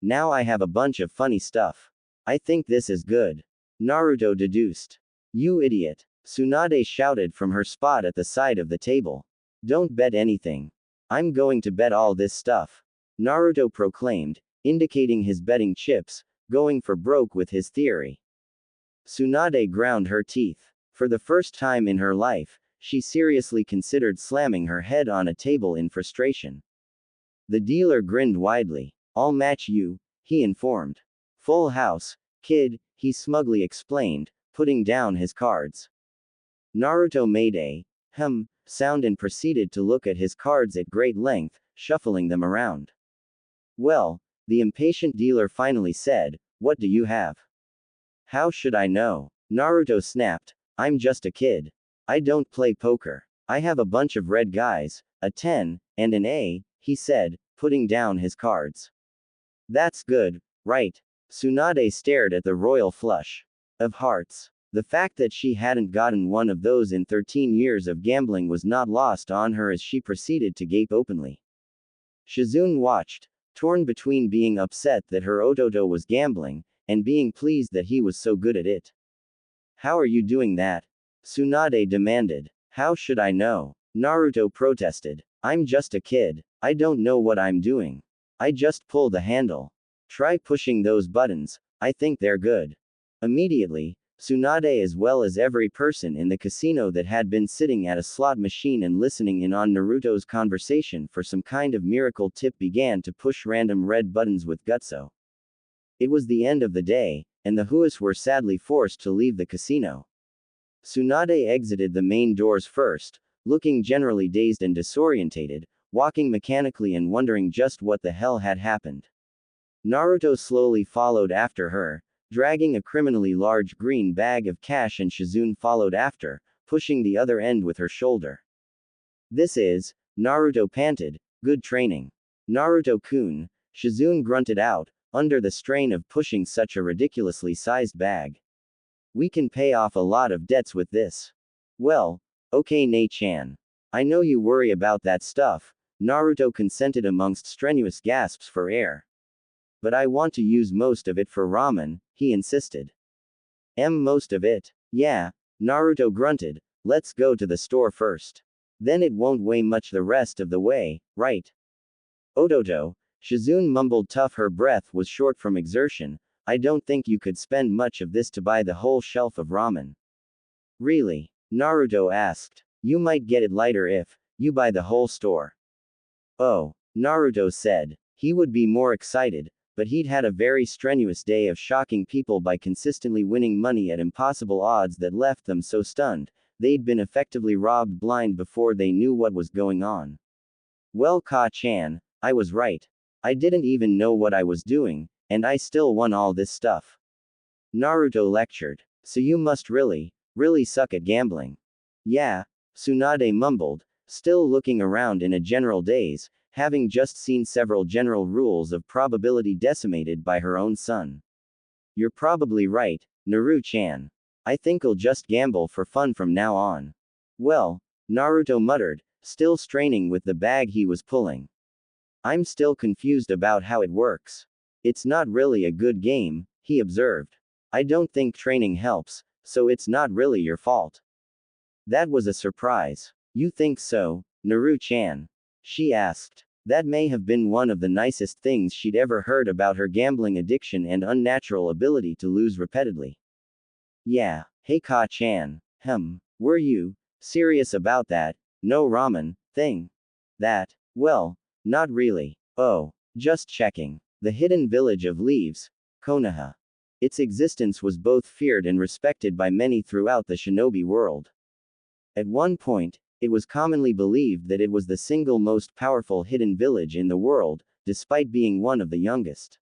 Now I have a bunch of funny stuff. I think this is good. Naruto deduced. You idiot. Tsunade shouted from her spot at the side of the table. Don't bet anything. I'm going to bet all this stuff. Naruto proclaimed, indicating his betting chips, going for broke with his theory. Tsunade ground her teeth. For the first time in her life, she seriously considered slamming her head on a table in frustration. The dealer grinned widely. I'll match you, he informed. Full house, kid, he smugly explained, putting down his cards. Naruto made a sound and proceeded to look at his cards at great length, shuffling them around. Well, the impatient dealer finally said, what do you have? How should I know? Naruto snapped, I'm just a kid. I don't play poker. I have a bunch of red guys, a 10, and an A, he said, putting down his cards. That's good, right? Tsunade stared at the royal flush of hearts. The fact that she hadn't gotten one of those in 13 years of gambling was not lost on her as she proceeded to gape openly. Shizune watched, torn between being upset that her Ototo was gambling, and being pleased that he was so good at it. How are you doing that? Tsunade demanded. How should I know? Naruto protested. I'm just a kid. I don't know what I'm doing. I just pull the handle. Try pushing those buttons, I think they're good. Immediately, Tsunade as well as every person in the casino that had been sitting at a slot machine and listening in on Naruto's conversation for some kind of miracle tip began to push random red buttons with gutso. It was the end of the day, and the Huas were sadly forced to leave the casino. Tsunade exited the main doors first, looking generally dazed and disorientated, walking mechanically and wondering just what the hell had happened. Naruto slowly followed after her, dragging a criminally large green bag of cash, and Shizune followed after, pushing the other end with her shoulder. "This is," Naruto panted, "good training." "Naruto-kun," Shizune grunted out, under the strain of pushing such a ridiculously sized bag. "We can pay off a lot of debts with this." "Well, okay Ne-chan. I know you worry about that stuff," Naruto consented amongst strenuous gasps for air. "But I want to use most of it for ramen," he insisted. Most of it? Yeah," Naruto grunted, "let's go to the store first. Then it won't weigh much the rest of the way, right?" "Ototo," Shizune mumbled, tough, her breath was short from exertion, "I don't think you could spend much of this to buy the whole shelf of ramen." "Really?" Naruto asked. "You might get it lighter if you buy the whole store." "Oh," Naruto said. He would be more excited, but he'd had a very strenuous day of shocking people by consistently winning money at impossible odds that left them so stunned, they'd been effectively robbed blind before they knew what was going on. "Well, Ka-chan, I was right. I didn't even know what I was doing, and I still won all this stuff." Naruto lectured. "So you must really suck at gambling." "Yeah," Tsunade mumbled, still looking around in a general daze, having just seen several general rules of probability decimated by her own son. "You're probably right, Naru-chan. I think I'll just gamble for fun from now on." "Well," Naruto muttered, still straining with the bag he was pulling. "I'm still confused about how it works. It's not really a good game," he observed. "I don't think training helps, so it's not really your fault." That was a surprise. "You think so, Naru-chan?" she asked. That may have been one of the nicest things she'd ever heard about her gambling addiction and unnatural ability to lose repeatedly. "Yeah, hey Ka-chan, were you serious about that no ramen thing?" "That? Well, not really. Oh, just checking." The hidden village of Leaves, Konoha. Its existence was both feared and respected by many throughout the shinobi world. At one point, it was commonly believed that it was the single most powerful hidden village in the world, despite being one of the youngest.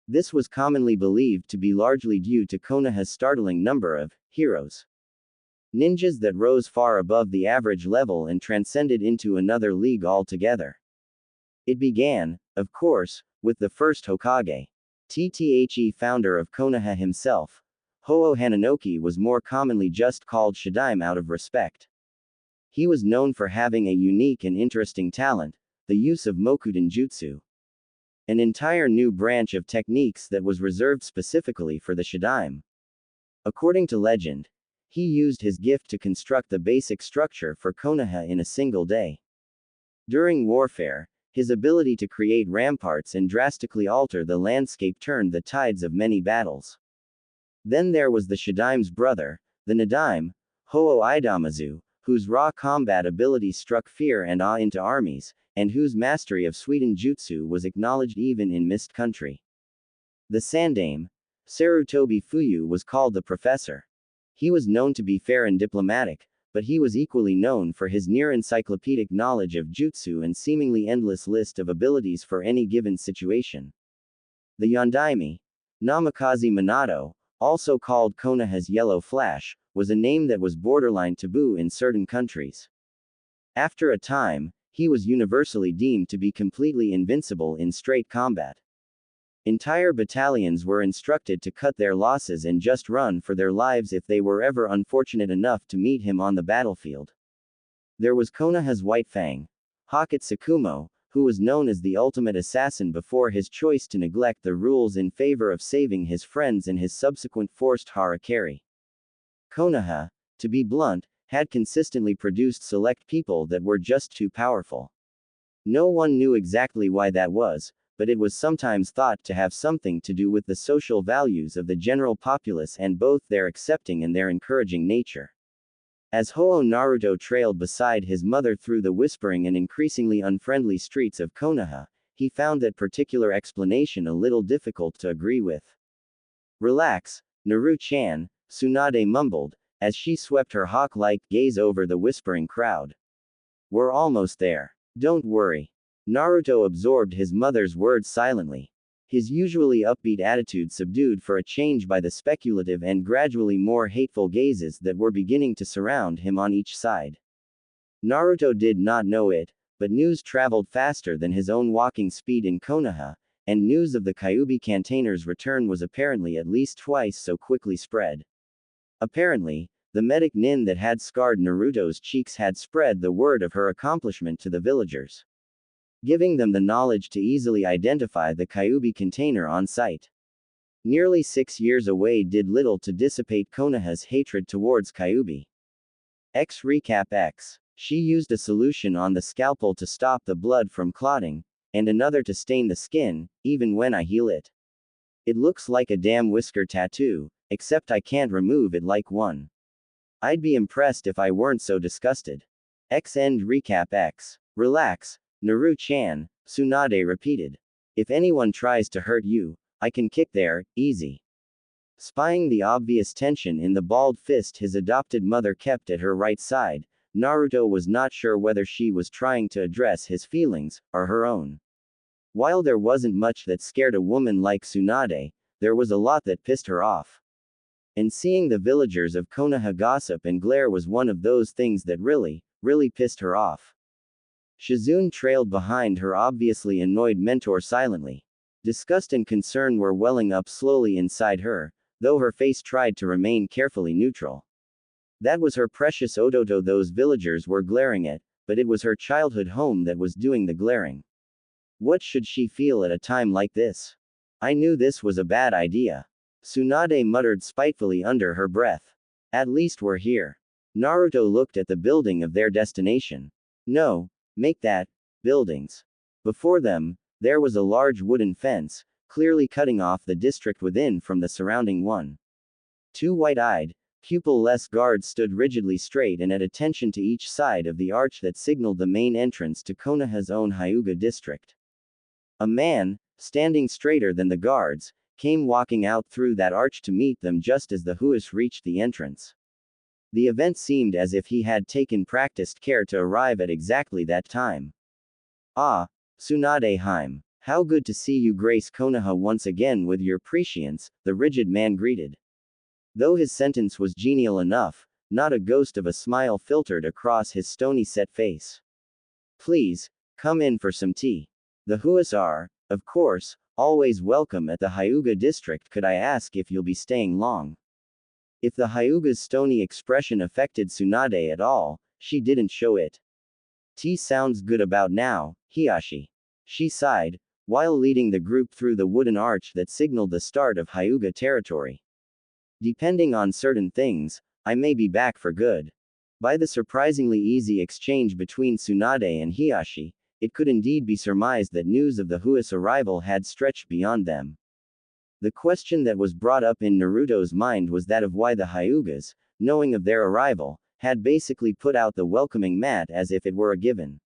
This was commonly believed to be largely due to Konoha's startling number of heroes. Ninjas that rose far above the average level and transcended into another league altogether. It began, of course, with the first Hokage. The founder of Konoha himself, Ho-Oh Hananoki, was more commonly just called Shadaime out of respect. He was known for having a unique and interesting talent, the use of Mokuden Jutsu. An entire new branch of techniques that was reserved specifically for the Shadaime. According to legend, he used his gift to construct the basic structure for Konoha in a single day. During warfare, his ability to create ramparts and drastically alter the landscape turned the tides of many battles. Then there was the Shadaime's brother, the Nadaime, Ho-Oh Idamazu, whose raw combat ability struck fear and awe into armies, and whose mastery of Suiden Jutsu was acknowledged even in Mist Country. The Sandaime, Sarutobi Fuyu, was called the Professor. He was known to be fair and diplomatic, but he was equally known for his near-encyclopedic knowledge of jutsu and seemingly endless list of abilities for any given situation. The Yondaime, Namikaze Minato, also called Konoha's Yellow Flash, was a name that was borderline taboo in certain countries. After a time, he was universally deemed to be completely invincible in straight combat. Entire battalions were instructed to cut their losses and just run for their lives if they were ever unfortunate enough to meet him on the battlefield. There was Konoha's White Fang, Hakat Tsukumo, who was known as the ultimate assassin before his choice to neglect the rules in favor of saving his friends and his subsequent forced harakiri. Konoha, to be blunt, had consistently produced select people that were just too powerful. No one knew exactly why that was, but it was sometimes thought to have something to do with the social values of the general populace and both their accepting and their encouraging nature. As Naruto trailed beside his mother through the whispering and increasingly unfriendly streets of Konoha, he found that particular explanation a little difficult to agree with. Relax, Naru-chan, Tsunade mumbled, as she swept her hawk-like gaze over the whispering crowd. We're almost there. Don't worry. Naruto absorbed his mother's words silently, his usually upbeat attitude subdued for a change by the speculative and gradually more hateful gazes that were beginning to surround him on each side. Naruto did not know it, but news traveled faster than his own walking speed in Konoha, and news of the Kyuubi campaigner's return was apparently at least twice so quickly spread. Apparently, the medic nin that had scarred Naruto's cheeks had spread the word of her accomplishment to the villagers, giving them the knowledge to easily identify the Kyuubi container on site. Nearly 6 years away did little to dissipate Konoha's hatred towards Kyuubi. X recap X. She used a solution on the scalpel to stop the blood from clotting, and another to stain the skin, even when I heal it. It looks like a damn whisker tattoo, except I can't remove it like one. I'd be impressed if I weren't so disgusted. X end recap X. Relax, Naru-chan, Tsunade repeated. If anyone tries to hurt you, I can kick their, easy. Spying the obvious tension in the balled fist his adopted mother kept at her right side, Naruto was not sure whether she was trying to address his feelings, or her own. While there wasn't much that scared a woman like Tsunade, there was a lot that pissed her off. And seeing the villagers of Konoha gossip and glare was one of those things that really pissed her off. Shizune trailed behind her obviously annoyed mentor silently. Disgust and concern were welling up slowly inside her, though her face tried to remain carefully neutral. That was her precious Odoto those villagers were glaring at, but it was her childhood home that was doing the glaring. What should she feel at a time like this? I knew this was a bad idea. Tsunade muttered spitefully under her breath. At least we're here. Naruto looked at the building of their destination. No, make that, buildings. Before them, there was a large wooden fence, clearly cutting off the district within from the surrounding one. Two white-eyed, pupil-less guards stood rigidly straight and at attention to each side of the arch that signaled the main entrance to Konoha's own Hyuga district. A man, standing straighter than the guards, came walking out through that arch to meet them just as the Huas reached the entrance. The event seemed as if he had taken practiced care to arrive at exactly that time. Ah, Tsunade Haim, how good to see you grace Konoha once again with your prescience, the rigid man greeted. Though his sentence was genial enough, not a ghost of a smile filtered across his stony-set face. Please, come in for some tea. The Huas are, of course, always welcome at the Hyuga district. Could I ask if you'll be staying long? If the Hyuga's stony expression affected Tsunade at all, she didn't show it. Tea sounds good about now, Hiyashi. She sighed, while leading the group through the wooden arch that signaled the start of Hyuga territory. Depending on certain things, I may be back for good. By the surprisingly easy exchange between Tsunade and Hiyashi, it could indeed be surmised that news of the Huas' arrival had stretched beyond them. The question that was brought up in Naruto's mind was that of why the Hyugas, knowing of their arrival, had basically put out the welcoming mat as if it were a given.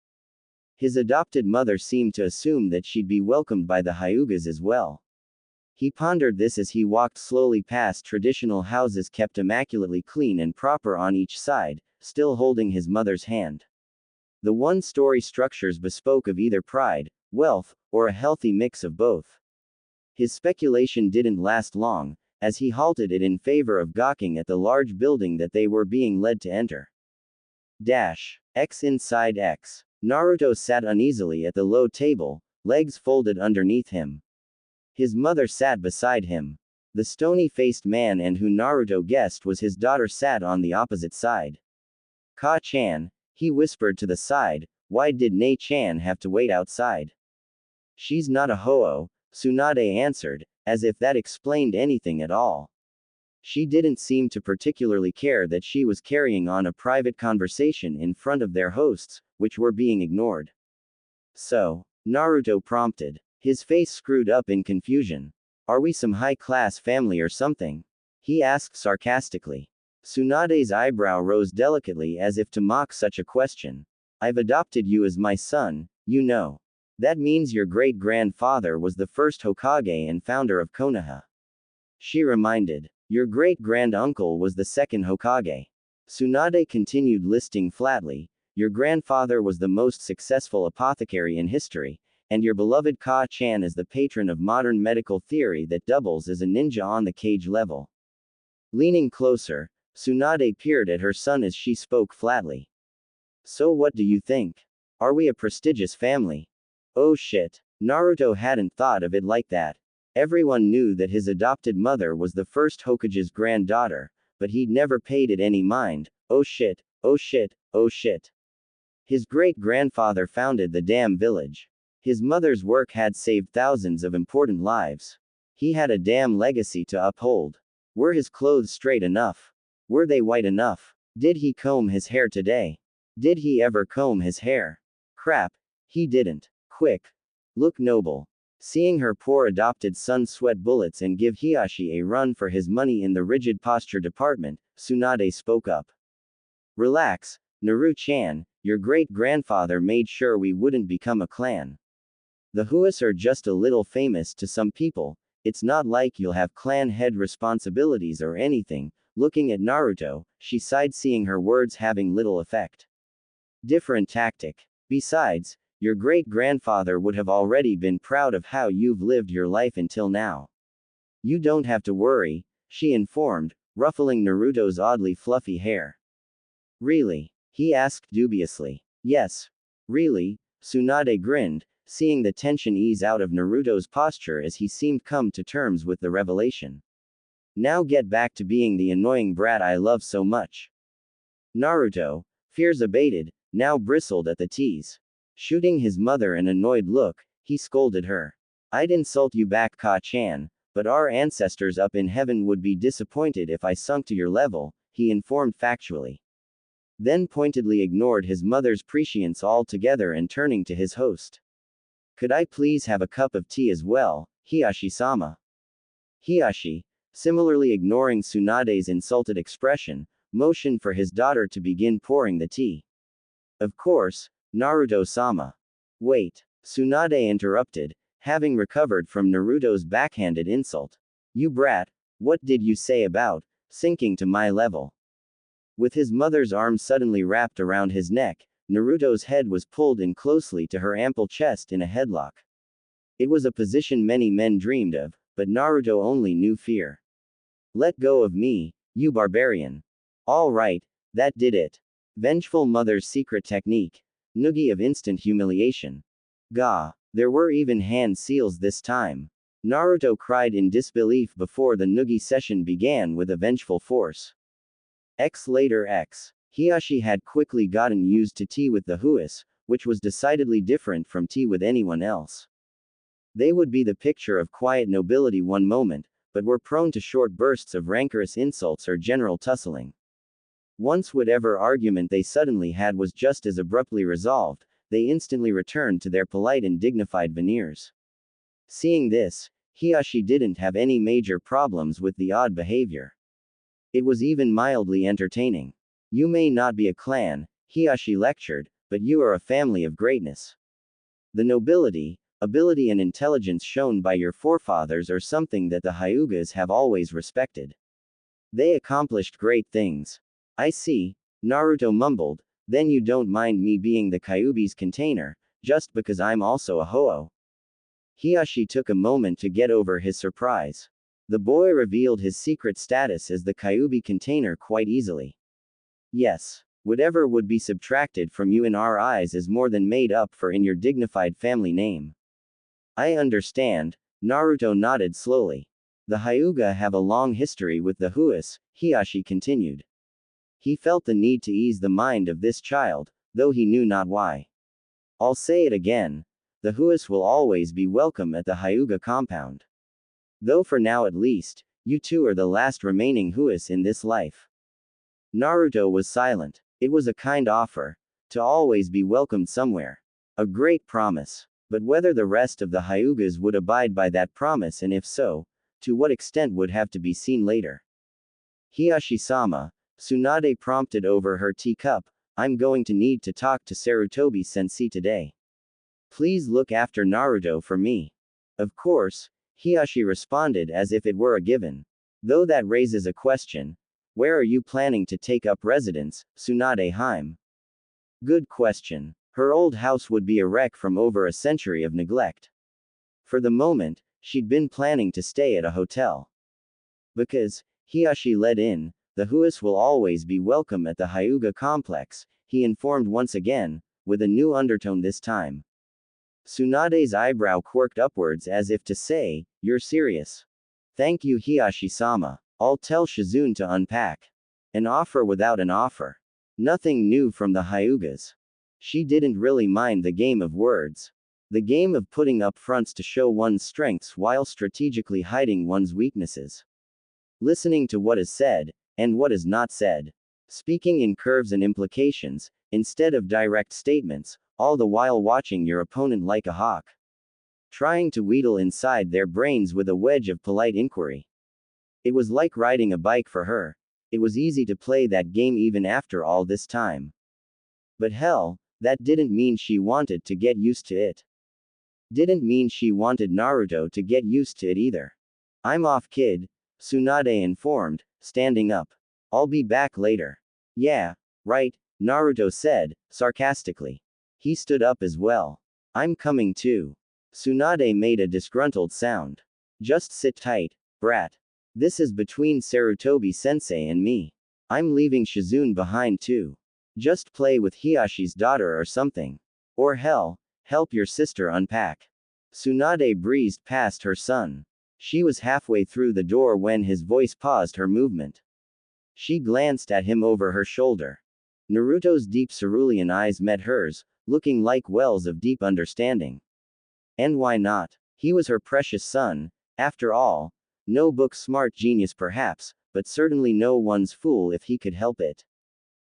His adopted mother seemed to assume that she'd be welcomed by the Hyugas as well. He pondered this as he walked slowly past traditional houses kept immaculately clean and proper on each side, still holding his mother's hand. The one-story structures bespoke of either pride, wealth, or a healthy mix of both. His speculation didn't last long, as he halted it in favor of gawking at the large building that they were being led to enter. X inside X. Naruto sat uneasily at the low table, legs folded underneath him. His mother sat beside him. The stony-faced man and who Naruto guessed was his daughter sat on the opposite side. Ka-chan, he whispered to the side, why did Nei-chan have to wait outside? She's not a Ho-Oh, Tsunade answered, as if that explained anything at all. She didn't seem to particularly care that she was carrying on a private conversation in front of their hosts, which were being ignored. So, Naruto prompted. His face screwed up in confusion. Are we some high-class family or something? He asked sarcastically. Tsunade's eyebrow rose delicately as if to mock such a question. I've adopted you as my son, you know. That means your great-grandfather was the first Hokage and founder of Konoha. She reminded. Your great-grand-uncle was the second Hokage. Tsunade continued listing flatly. Your grandfather was the most successful apothecary in history, and your beloved Ka-chan is the patron of modern medical theory that doubles as a ninja on the cage level. Leaning closer, Tsunade peered at her son as she spoke flatly. So what do you think? Are we a prestigious family? Oh shit. Naruto hadn't thought of it like that. Everyone knew that his adopted mother was the first Hokage's granddaughter, but he'd never paid it any mind. Oh shit, oh shit, oh shit. His great-grandfather founded the damn village. His mother's work had saved thousands of important lives. He had a damn legacy to uphold. Were his clothes straight enough? Were they white enough? Did he comb his hair today? Did he ever comb his hair? Crap. He didn't. Quick. Look noble. Seeing her poor adopted son sweat bullets and give Hiashi a run for his money in the rigid posture department, Tsunade spoke up. Relax, Naru-chan, your great-grandfather made sure we wouldn't become a clan. The Huas are just a little famous to some people, it's not like you'll have clan head responsibilities or anything. Looking at Naruto, she sighed, seeing her words having little effect. Different tactic. Besides, your great-grandfather would have already been proud of how you've lived your life until now. You don't have to worry, she informed, ruffling Naruto's oddly fluffy hair. Really? He asked dubiously. Yes. Really? Tsunade grinned, seeing the tension ease out of Naruto's posture as he seemed come to terms with the revelation. Now get back to being the annoying brat I love so much. Naruto, fears abated, now bristled at the tease. Shooting his mother an annoyed look, he scolded her. I'd insult you back, Ka-chan, but our ancestors up in heaven would be disappointed if I sunk to your level, he informed factually. Then pointedly ignored his mother's prescience altogether and turning to his host. Could I please have a cup of tea as well, Hiashi-sama? Hiashi, similarly ignoring Tsunade's insulted expression, motioned for his daughter to begin pouring the tea. Of course, Naruto-sama. Wait, Tsunade interrupted, having recovered from Naruto's backhanded insult. You brat, what did you say about sinking to my level? With his mother's arm suddenly wrapped around his neck, Naruto's head was pulled in closely to her ample chest in a headlock. It was a position many men dreamed of, but Naruto only knew fear. Let go of me, you barbarian. All right, that did it. Vengeful mother's secret technique. Noogie of instant humiliation. Gah, there were even hand seals this time. Naruto cried in disbelief before the Noogie session began with a vengeful force. Later. Hiashi had quickly gotten used to tea with the Huas, which was decidedly different from tea with anyone else. They would be the picture of quiet nobility one moment, but were prone to short bursts of rancorous insults or general tussling. Once whatever argument they suddenly had was just as abruptly resolved, they instantly returned to their polite and dignified veneers. Seeing this, Hiashi didn't have any major problems with the odd behavior. It was even mildly entertaining. You may not be a clan, Hiashi lectured, but you are a family of greatness. The nobility, ability and intelligence shown by your forefathers are something that the Hyugas have always respected. They accomplished great things. I see, Naruto mumbled, then you don't mind me being the Kyuubi's container, just because I'm also a Ho-Oh. Hiashi took a moment to get over his surprise. The boy revealed his secret status as the Kyuubi container quite easily. Yes, whatever would be subtracted from you in our eyes is more than made up for in your dignified family name. I understand, Naruto nodded slowly. The Hyuga have a long history with the Huas, Hiashi continued. He felt the need to ease the mind of this child, though he knew not why. I'll say it again. The Huas will always be welcome at the Hyuga compound. Though for now at least, you two are the last remaining Huas in this life. Naruto was silent. It was a kind offer. To always be welcomed somewhere. A great promise. But whether the rest of the Hyugas would abide by that promise, and if so, to what extent, would have to be seen later. Hiyashi-sama, Tsunade prompted over her teacup, I'm going to need to talk to Sarutobi-sensei today. Please look after Naruto for me. Of course, Hiyashi responded as if it were a given. Though that raises a question. Where are you planning to take up residence, Tsunade-hime? Good question. Her old house would be a wreck from over a century of neglect. For the moment, she'd been planning to stay at a hotel. Because, Hiyashi led in, the Huas will always be welcome at the Hyuga complex, he informed once again, with a new undertone this time. Tsunade's eyebrow quirked upwards as if to say, you're serious. Thank you, Hiyashi-sama. I'll tell Shizune to unpack. An offer without an offer. Nothing new from the Hyugas. She didn't really mind the game of words. The game of putting up fronts to show one's strengths while strategically hiding one's weaknesses. Listening to what is said, and what is not said. Speaking in curves and implications, instead of direct statements, all the while watching your opponent like a hawk. Trying to wheedle inside their brains with a wedge of polite inquiry. It was like riding a bike for her. It was easy to play that game even after all this time. But hell, that didn't mean she wanted to get used to it. Didn't mean she wanted Naruto to get used to it either. I'm off, kid, Tsunade informed, standing up. I'll be back later. Yeah, right, Naruto said, sarcastically. He stood up as well. I'm coming too. Tsunade made a disgruntled sound. Just sit tight, brat. This is between Sarutobi-sensei and me. I'm leaving Shizune behind too. Just play with Hiyashi's daughter or something. Or hell, help your sister unpack. Tsunade breezed past her son. She was halfway through the door when his voice paused her movement. She glanced at him over her shoulder. Naruto's deep cerulean eyes met hers, looking like wells of deep understanding. And why not? He was her precious son, after all. No book-smart genius perhaps, but certainly no one's fool if he could help it.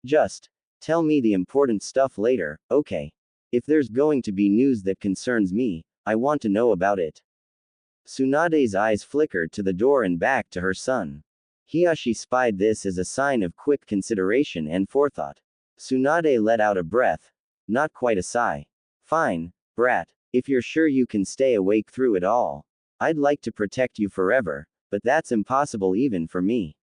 Just tell me the important stuff later, okay? If there's going to be news that concerns me, I want to know about it. Tsunade's eyes flickered to the door and back to her son. Hiyashi spied this as a sign of quick consideration and forethought. Tsunade let out a breath. Not quite a sigh. Fine, brat, if you're sure you can stay awake through it all. I'd like to protect you forever, but that's impossible even for me.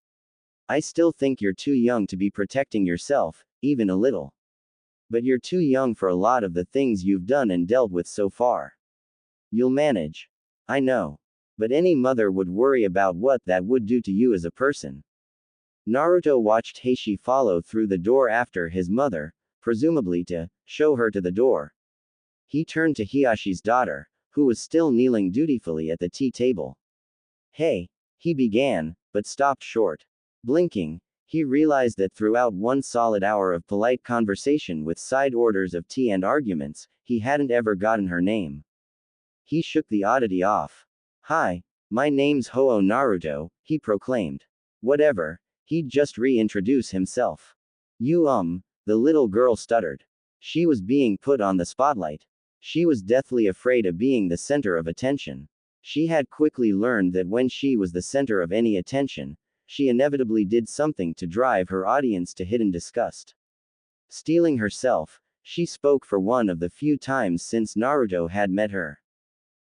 I still think you're too young to be protecting yourself, even a little. But you're too young for a lot of the things you've done and dealt with so far. You'll manage. I know. But any mother would worry about what that would do to you as a person. Naruto watched Heishi follow through the door after his mother, presumably to show her to the door. He turned to Hiyashi's daughter, who was still kneeling dutifully at the tea table. Hey, he began, but stopped short. Blinking, he realized that throughout one solid hour of polite conversation with side orders of tea and arguments, he hadn't ever gotten her name. He shook the oddity off. Hi, my name's Ho-Oh Naruto, he proclaimed. Whatever, he'd just reintroduce himself. The little girl stuttered. She was being put on the spotlight. She was deathly afraid of being the center of attention. She had quickly learned that when she was the center of any attention, she inevitably did something to drive her audience to hidden disgust. Steeling herself, she spoke for one of the few times since Naruto had met her.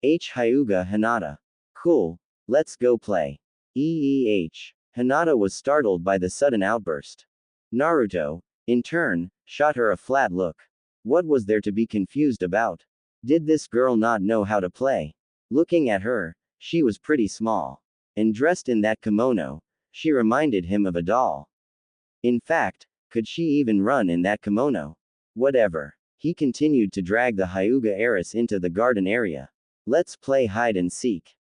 Hyuga Hinata. Cool, let's go play. Hinata was startled by the sudden outburst. Naruto, in turn, shot her a flat look. What was there to be confused about? Did this girl not know how to play? Looking at her, she was pretty small. And dressed in that kimono, she reminded him of a doll. In fact, could she even run in that kimono? Whatever. He continued to drag the Hyuga heiress into the garden area. Let's play hide and seek.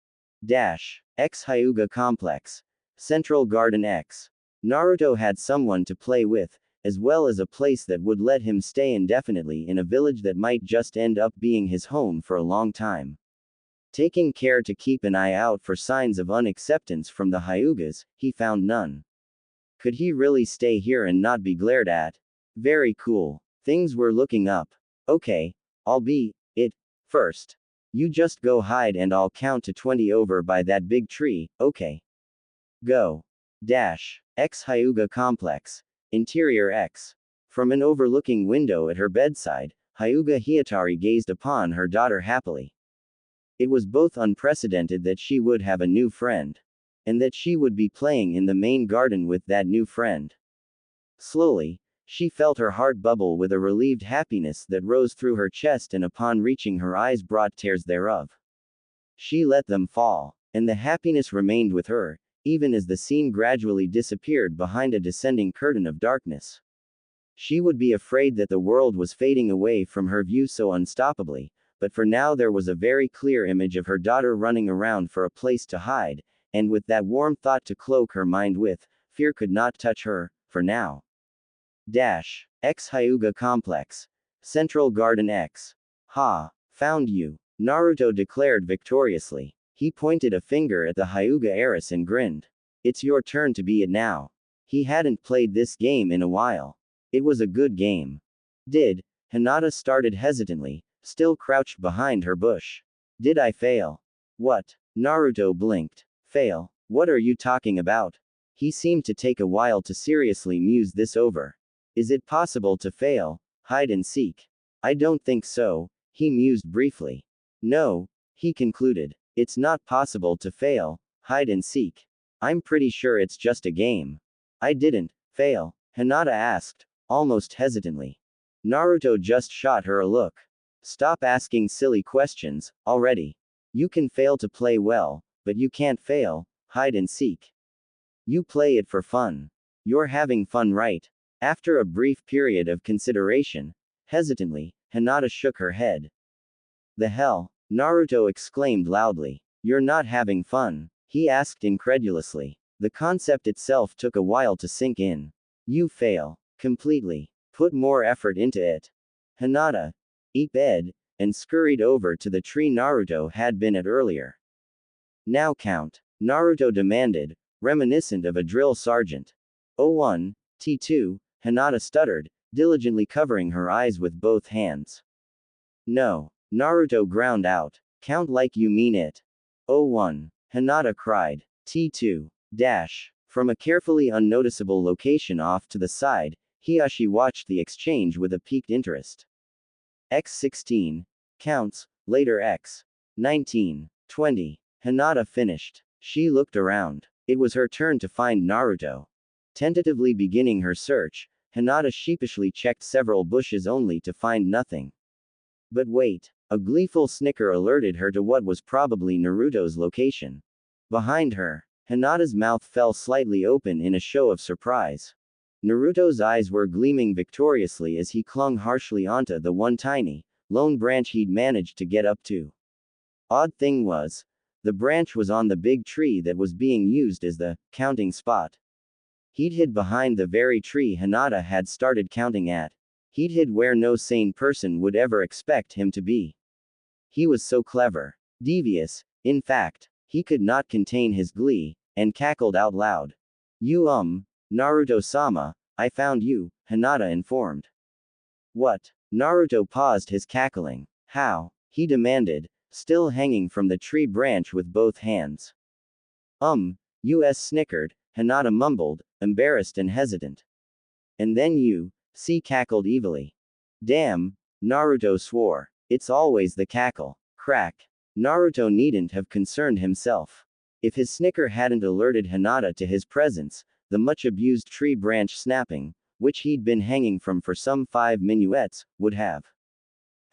X Hyuga Complex. Central Garden X. Naruto had someone to play with, as well as a place that would let him stay indefinitely in a village that might just end up being his home for a long time. Taking care to keep an eye out for signs of unacceptance from the Hyugas, he found none. Could he really stay here and not be glared at? Very cool. Things were looking up. Okay, I'll be it First, you just go hide and I'll count to 20 over by that big tree, okay? Go. Dash. X Hyuga Complex. Interior X. From an overlooking window at her bedside, Hyuga Hiyatari gazed upon her daughter happily. It was both unprecedented that she would have a new friend, and that she would be playing in the main garden with that new friend. Slowly, she felt her heart bubble with a relieved happiness that rose through her chest, and upon reaching her eyes brought tears thereof. She let them fall, and the happiness remained with her, even as the scene gradually disappeared behind a descending curtain of darkness. She would be afraid that the world was fading away from her view so unstoppably, but for now there was a very clear image of her daughter running around for a place to hide, and with that warm thought to cloak her mind with, fear could not touch her, for now. Dash. X Hyuga Complex. Central Garden X. Ha. Found you. Naruto declared victoriously. He pointed a finger at the Hyuga heiress and grinned. It's your turn to be it now. He hadn't played this game in a while. It was a good game. Did? Hinata started hesitantly, still crouched behind her bush. Did I fail? What? Naruto blinked. Fail? What are you talking about? He seemed to take a while to seriously muse this over. Is it possible to fail? Hide and seek? I don't think so, he mused briefly. No, he concluded. It's not possible to fail, hide and seek. I'm pretty sure it's just a game. I didn't fail, Hinata asked, almost hesitantly. Naruto just shot her a look. Stop asking silly questions, already. You can fail to play well, but you can't fail, hide and seek. You play it for fun. You're having fun, right? After a brief period of consideration, hesitantly, Hinata shook her head. The hell? Naruto exclaimed loudly. You're not having fun? He asked incredulously. The concept itself took a while to sink in. You fail. Completely. Put more effort into it. Hinata. Eep-ed, and scurried over to the tree Naruto had been at earlier. Now count. Naruto demanded, reminiscent of a drill sergeant. O1, T2, Hinata stuttered, diligently covering her eyes with both hands. No. Naruto ground out. Count like you mean it. O1. Hinata cried. T2. Dash. From a carefully unnoticeable location off to the side, Hiyashi watched the exchange with a piqued interest. X16. Counts, later X. 19. 20. Hinata finished. She looked around. It was her turn to find Naruto. Tentatively beginning her search, Hinata sheepishly checked several bushes only to find nothing. But wait. A gleeful snicker alerted her to what was probably Naruto's location. Behind her, Hinata's mouth fell slightly open in a show of surprise. Naruto's eyes were gleaming victoriously as he clung harshly onto the one tiny, lone branch he'd managed to get up to. Odd thing was, the branch was on the big tree that was being used as the counting spot. He'd hid behind the very tree Hinata had started counting at. He'd hid where no sane person would ever expect him to be. He was so clever. Devious, in fact, he could not contain his glee, and cackled out loud. Naruto-sama, I found you, Hinata informed. What? Naruto paused his cackling. How? He demanded, still hanging from the tree branch with both hands. US snickered, Hinata mumbled, embarrassed and hesitant. And then you, C cackled evilly. Damn, Naruto swore. It's always the cackle. Crack. Naruto needn't have concerned himself. If his snicker hadn't alerted Hinata to his presence, the much-abused tree branch snapping, which he'd been hanging from for some 5 minuets, would have.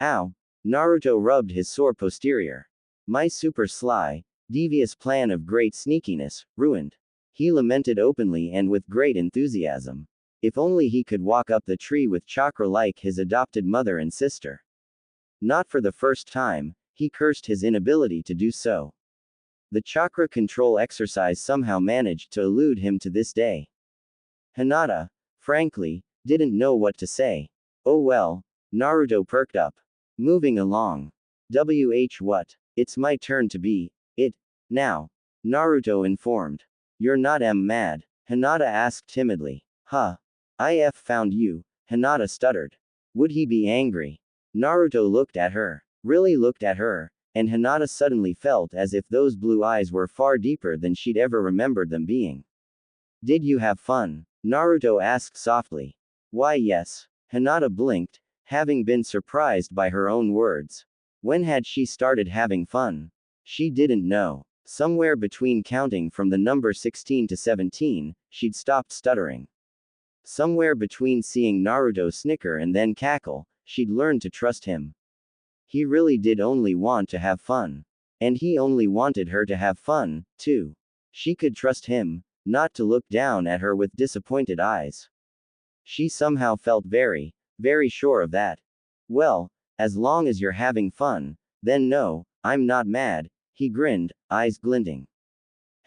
Ow. Naruto rubbed his sore posterior. My super sly, devious plan of great sneakiness, ruined. He lamented openly and with great enthusiasm. If only he could walk up the tree with chakra like his adopted mother and sister. Not for the first time, he cursed his inability to do so. The chakra control exercise somehow managed to elude him to this day. Hinata, frankly, didn't know what to say. Oh well, Naruto perked up. Moving along. What? It's my turn to be it now. Naruto informed. You're not mad? Hinata asked timidly. Huh. If found you, Hinata stuttered. Would he be angry? Naruto looked at her. really looked at her, and Hinata suddenly felt as if those blue eyes were far deeper than she'd ever remembered them being. Did you have fun? Naruto asked softly. Why yes. Hinata blinked, having been surprised by her own words. When had she started having fun? She didn't know. Somewhere between counting from the number 16 to 17, she'd stopped stuttering. Somewhere between seeing Naruto snicker and then cackle, she'd learned to trust him. He really did only want to have fun. And he only wanted her to have fun, too. She could trust him, not to look down at her with disappointed eyes. She somehow felt very, very sure of that. Well, as long as you're having fun, then no, I'm not mad, he grinned, eyes glinting.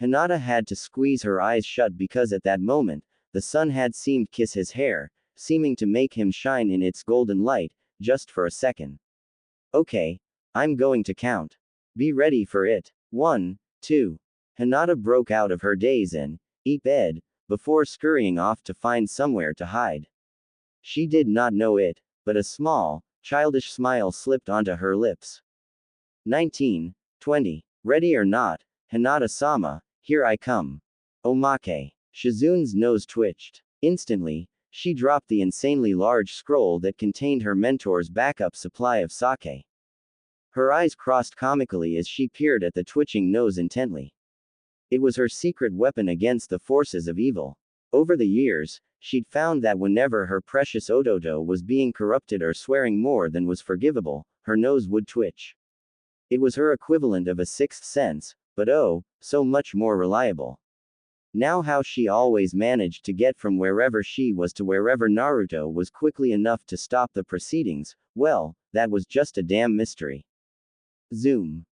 Hinata had to squeeze her eyes shut because at that moment, the sun had seemed kiss his hair, seeming to make him shine in its golden light, just for a second. Okay, I'm going to count. Be ready for it. 1, 2. Hinata broke out of her daze and, eat bed, before scurrying off to find somewhere to hide. She did not know it, but a small, childish smile slipped onto her lips. 19, 20. Ready or not, Hinata-sama, here I come. Omake. Shizune's nose twitched. Instantly, she dropped the insanely large scroll that contained her mentor's backup supply of sake. Her eyes crossed comically as she peered at the twitching nose intently. It was her secret weapon against the forces of evil. Over the years, she'd found that whenever her precious Ododo was being corrupted or swearing more than was forgivable, her nose would twitch. It was her equivalent of a sixth sense, but oh, so much more reliable. Now how she always managed to get from wherever she was to wherever Naruto was quickly enough to stop the proceedings, well, that was just a damn mystery. Zoom.